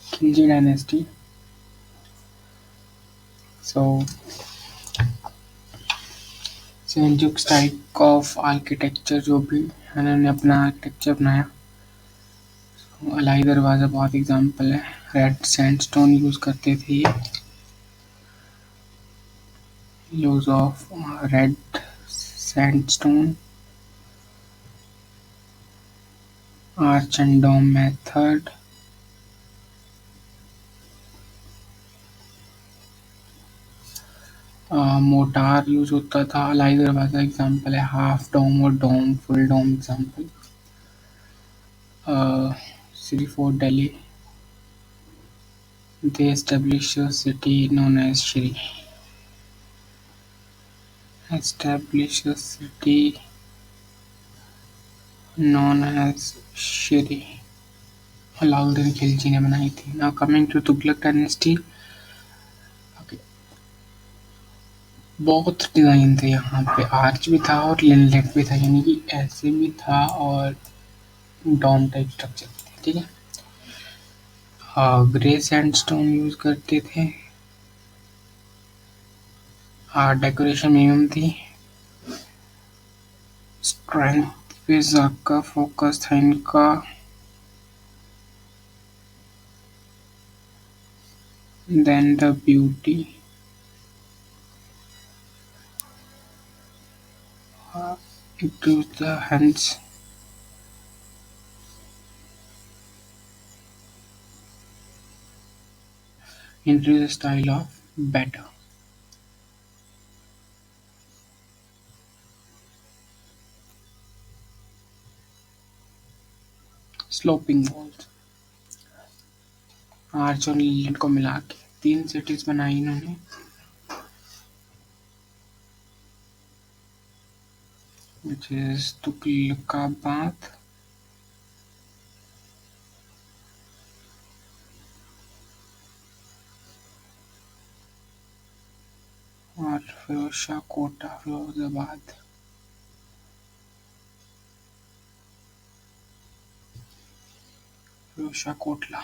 Khilji dynasty. So Seljuk style of architecture, जो भी इन्होंने अपना आर्किटेक्चर बनाया। अलाई दरवाज़ा बहुत एग्जाम्पल है। रेड सैंडस्टोन यूज़ करते थे ये, use of red sandstone, arch and dome method, mortar use होता था। अलाई दरवाज़ा एग्जाम्पल है, हाफ डोम और dome, full dome example. City Fort Delhi, they established a city known as Shri. Established a city known as Shri. Alauddin Khilji ने बनाई थी। Now coming to Tughlaq dynasty, okay. बहुत design थे यहाँ पे, आर्च भी था और लिनलेट भी था, यानी कि ऐसे भी था और डॉम टाइप स्ट्रक्चर थे, ठीक है। ग्रे सैंडस्टोन यूज करते थे, डेकोरेशन मिनिमम थी, स्ट्रेंथ पे ज़्यादा फोकस था इनका, then the beauty, to the hands, Introduce a style of better. Sloping walls, arch और लीलेट को मिला के 3 सिटीज बनाई इन्होंने. Which is तुगलकाबाद और Firozshah Kota Firozabad. Firozshah Kotla.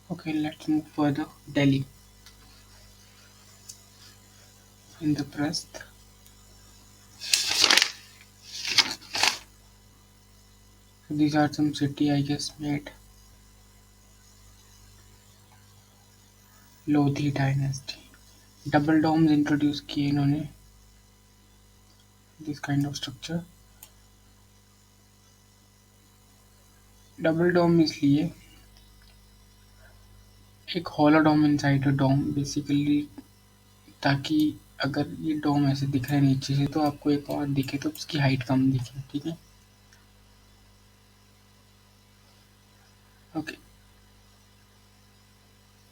Okay, let's move further. Delhi. Indraprasth. So these are some city I guess made. Lodhi dynasty. Double domes introduce किए इन्होंने. This kind of structure. Double dome इसलिए एक hollow dome inside a dome basically, ताकि अगर ये डोम ऐसे दिख रहा है नीचे से तो आपको एक और दिखे तो उसकी हाइट कम दिखे. ठीक है. Okay.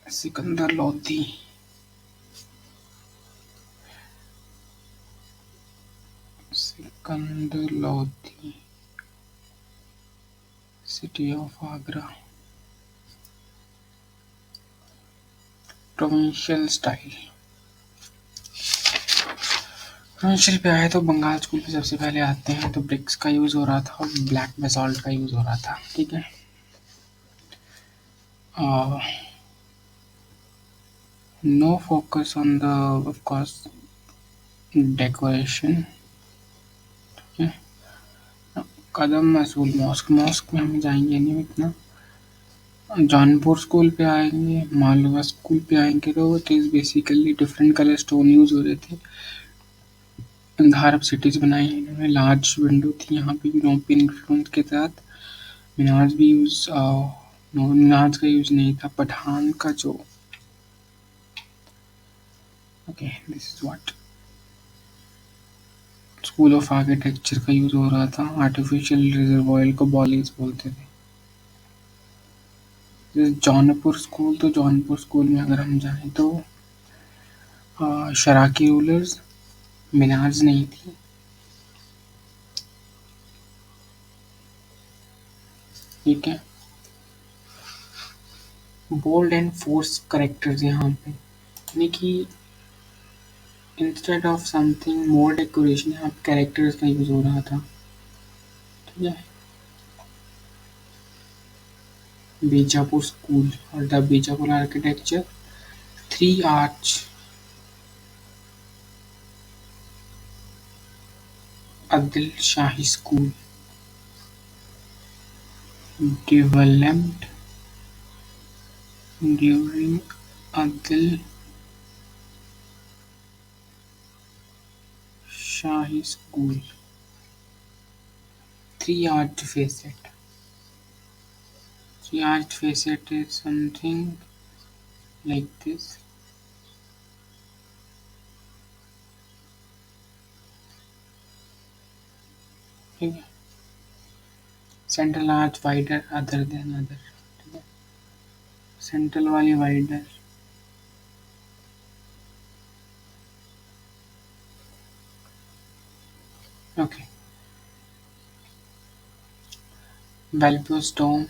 Sikandar Lodhi. Sikandar Lodhi. City of Agra. Provincial style. Provincial पे आए तो बंगाल स्कूल पे सबसे पहले आते हैं. तो ब्रिक्स का यूज हो रहा था और ब्लैक बेसाल्ट का यूज हो रहा था. ठीक है. No focus on the of course decoration. Qadam Rasul mosque. Mosque में हम जाएंगे नहीं इतना. जौनपुर स्कूल पे आएंगे, मालवा स्कूल पे आएंगे तो it is basically different colour stone use हो रहे थे. धारप सिटीज बनाई है इन्होंने. लार्ज विंडो थी यहाँ पे यूरोपियन इन्फ्लुएंस के साथ. मीनार्स भी यूज मीनार्स का यूज नहीं था. पठान का जो okay this is what school of architecture का यूज हो रहा था. आर्टिफिशियल रिजर्वॉयर को बॉलीज बोलते थे. जौनपुर स्कूल. तो जौनपुर स्कूल में अगर हम जाएं तो शराकी रूलर्स. मीनार्स नहीं थी. ठीक है. बोल्ड एंड फोर्स करेक्टर्स यहाँ पे, यानी कि instead of something more decoration यहाँ पे कैरेक्टर्स का यूज हो रहा था. ठीक है. बीजापुर स्कूल और the Bijapur architecture. 3 arch. Adil shahi school. Developed during Adil shahi school. 3 arched facet. 3 arched facet is something like this. ठीक है. Central arch wider other than other. ठीक है. सेंट्रल वाली वाइडर. ओके. वेल्प्यूस डोम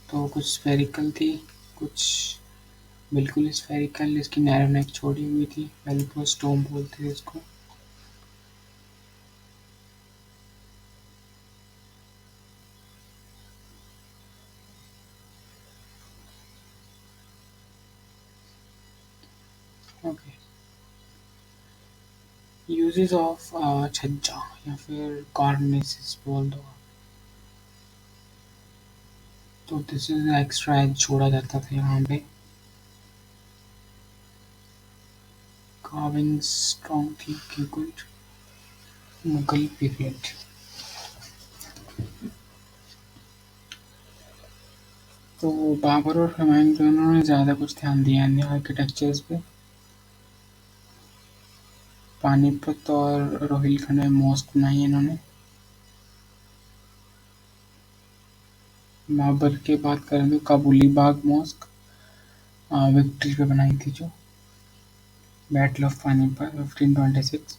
तो कुछ स्फेरिकल थी, कुछ बिल्कुल स्फेरिकल. इसकी नैरो नेक छोड़ी हुई थी. वेल्प्यूस डोम बोलते थे इसको. ओके. यूजेस ऑफ छज्जा या फिर कॉर्निसेस बोल दो. तो दिस इज एक्स्ट्रा एज छोड़ा जाता था यहाँ पे. कार्विंग स्ट्रॉन्ग थी. गुड. मुगल पीरियड. तो बाबर और हुमायूं दोनों ने ज़्यादा कुछ ध्यान दिया नहीं आर्किटेक्चर्स पे। पानीपत और रोहिलखंड में मॉस्क बनाई इन्होंने। बाबर की बात करें तो काबुली बाग मॉस्क विक्ट्री पे बनाई थी जो battle of Panipat 1526।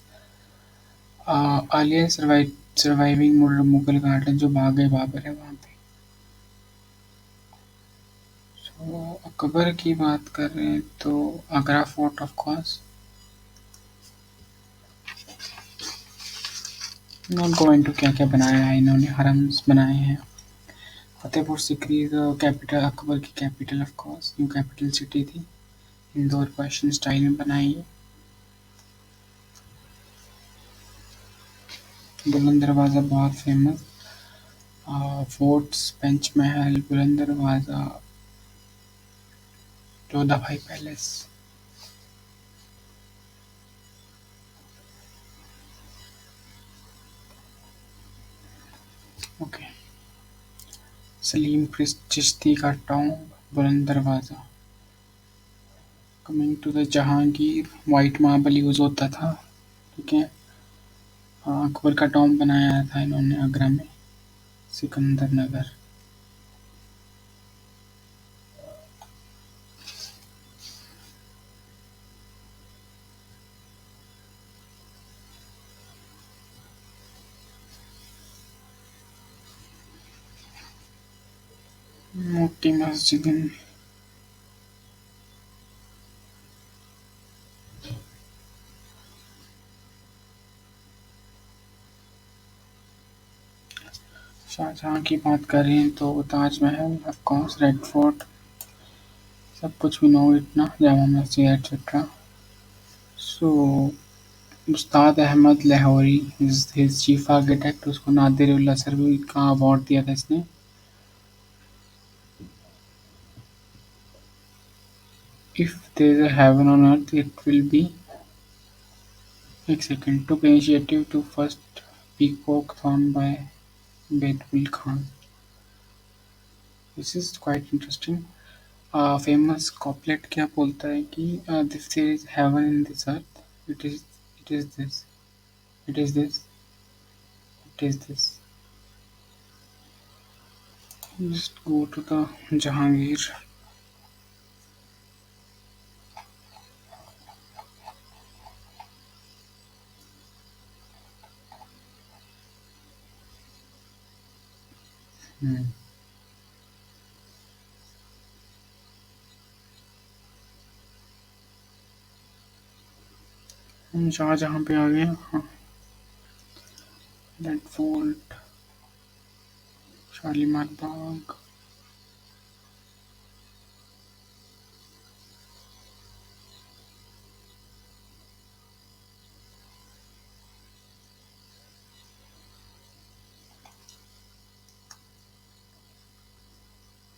Alia surviving Mughal garden जो बाग है बाबर है वहाँ पे। तो अकबर की बात करें तो Agra fort of course. Not going to क्या क्या बनाया है इन्होंने, हरम्स बनाए हैं। फतेहपुर सिकरी कैपिटल अकबर की capital of course, new capital city थी। इंदौर पर्शियन स्टाइल में बनाई है। बुलंद दरवाज़ा बहुत famous. Forts Panchmahal, Buland Darwaza, Jodhabai palace. Okay. Salim Chishti का tomb, Buland Darwaza. Coming to the Jahangir, white marble use होता था। ठीक है। अकबर का टॉम्ब बनाया था इन्होंने आगरा में, सिकंदर नगर। मोटी मस्जिद। शाहजहाँ की बात करें तो Taj Mahal, of course, red fort, सब कुछ भी नो इतना, Jama Masjid etcetera. So Ustad Ahmad Lahori is his chief architect. उसको नादिर उल्लाह सरवी का अवार्ड दिया था इसने। If there is a heaven on earth it will be, एक second, took initiative to first peacock throne by Bebadal Khan. This is quite interesting. Famous couplet क्या बोलता है कि this there is heaven in this earth, it is this, it is this, it is this. Just go to the Jahangir. हम्म, हम शाहजहाँ पे आ गए। हाँ, red fort, Shalimar बाग।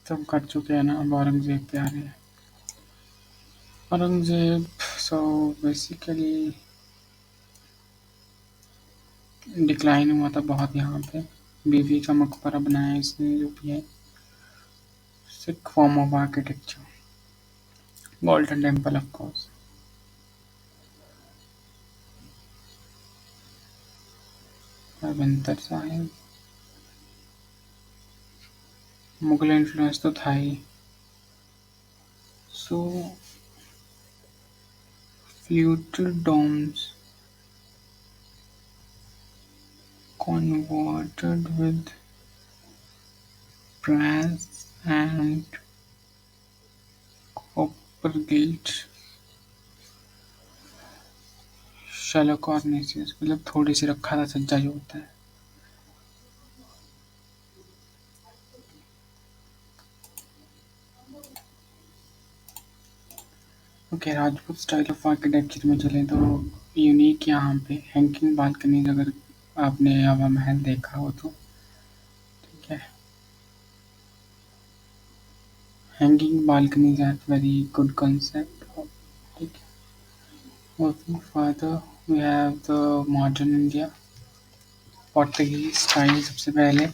सब कर चुके हैं ना, अब औरंगजेब पे आ रहे हैं। औरंगजेब, सो बेसिकली डिक्लाइन हुआ था बहुत यहाँ पे। बीवी का मकबरा बनाया इसने जो भी है, Sikh form of architecture. Golden temple of course. Harmandir Sahib. Mughal influence तो था ही। So fluted domes converted with brass and copper gilt shallow cornices, मतलब थोड़ी सी रखा था सज्जा जो होता है। Okay, Rajput style of architecture में चले तो यूनिक यहाँ पे हैंगिंग बालकनीज, अगर आपने हवा महल देखा हो तो। ठीक है। Hanging balconies are very good concept। ठीक है। Moving further, we have the modern India, Portuguese style सबसे पहले।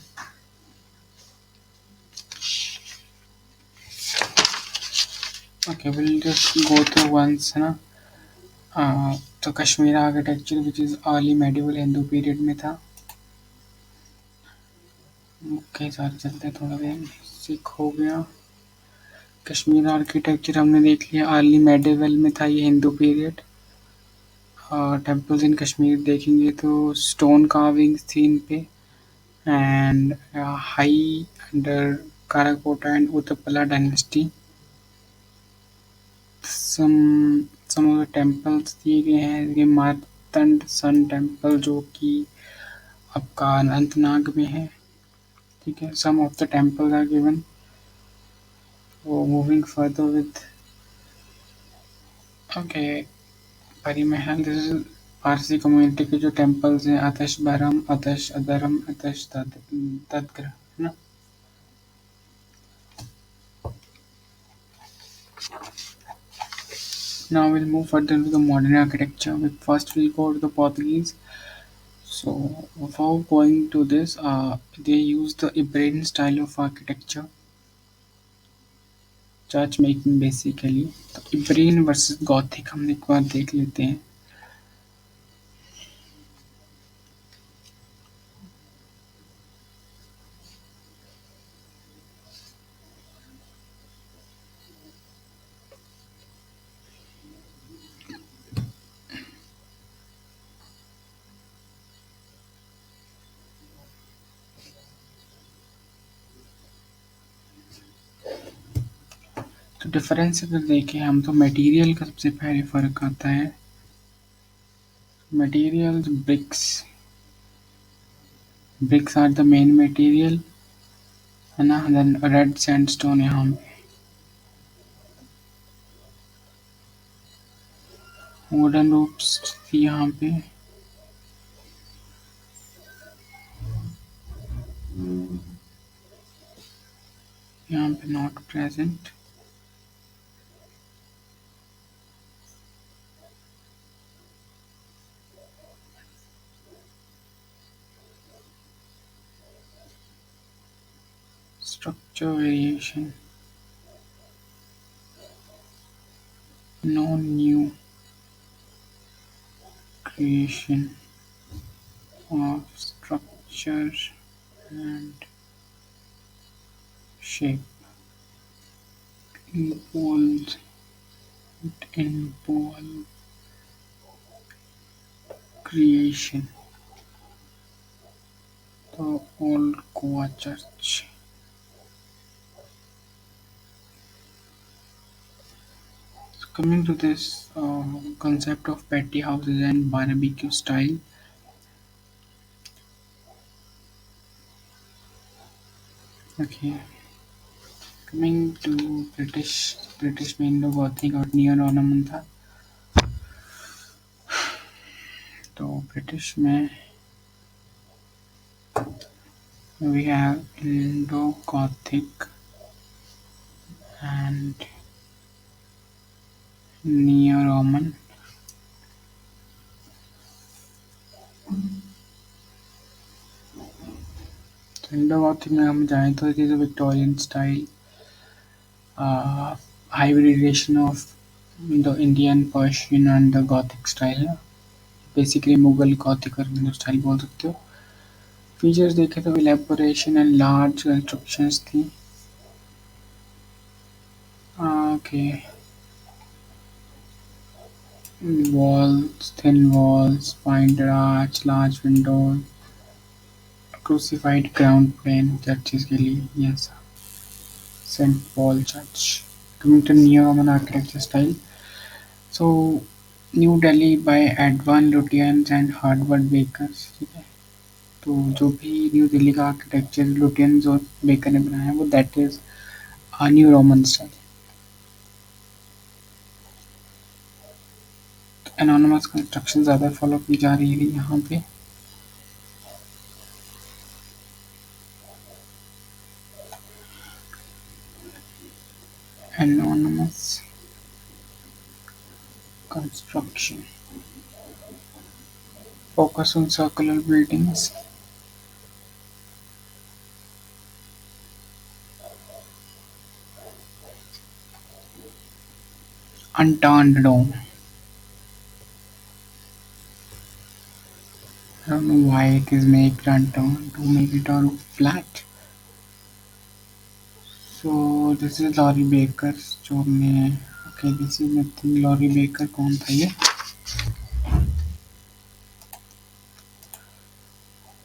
Okay, we'll just go through once, है ना. तो Kashmir architecture which is early medieval Hindu period में था. मुख्य सारे चलते हैं थोड़ा देर. सिख हो गया. कश्मीर आर्किटेक्चर हमने देख लिया, अर्ली मेडिवल में था ये Hindu period. Temples in Kashmir देखेंगे तो स्टोन कार्विंग्स थी इन पे. And high under Karkota and Utpala dynasty. Some of the temples दिए गए हैं. ये मार्तंड सन टेम्पल जो कि आपका अनंतनाग में है. ठीक है. Some of the temples are given. वो moving further with. Okay. Pari Mahal. This is Parsi community के जो टेम्पल्स हैं. आतश बरम, आतश अदरम, आतश तदग्र, है ना. Now we'll move further to the modern architecture. First we'll go to the Portuguese. So before going to this, they use the Iberian style of architecture, church making basically. तो Iberian versus Gothic हम एक बार देख लेते हैं. तो difference अगर देखें हम तो मटेरियल का सबसे पहले फर्क आता है. Materials, bricks are the main material, है ना. देन रेड सैंडस्टोन यहाँ पे. वुडन रूप्स थी यहाँ पे. यहाँ पे not present. Structure variation. No new creation of structure and shape. Involved involve creation. The old Goa church. So coming to this concept of petty houses and barbecue style. Okay. Coming to British में इन लोग Gothic और near ornament था. तो British में we have Indo-Gothic and Neo-Roman. तो Indo-Gothic में हम जाएं तो it is a Victorian style, hybridization of the Indian, Persian and the Gothic style. Basically Mughal Gothic और स्टाइल बोल सकते हो. फीचर्स देखे तो इलेबोरेशन एंड लार्ज कंस्ट्रक्शंस थी. Okay. walls, thin walls, pointed arch, large windows, crucified ground plane churches के लिए. Yes. Saint Paul church. Coming to neo Roman architecture style. So new Delhi by Edwin Lutyens and Herbert Bakers. ठीक है. तो जो भी new Delhi का architecture Lutyens और baker ने बनाया है वो that is new Roman style. Anonymous construction ज़्यादा फॉलो की जा रही है यहाँ पे. Anonymous construction. Focus on circular buildings. unturned dome. I don't know why it is made unturned to make it all flat. So this is Laurie Baker's जो हमने okay this is nothing Laurie Baker कौन था ये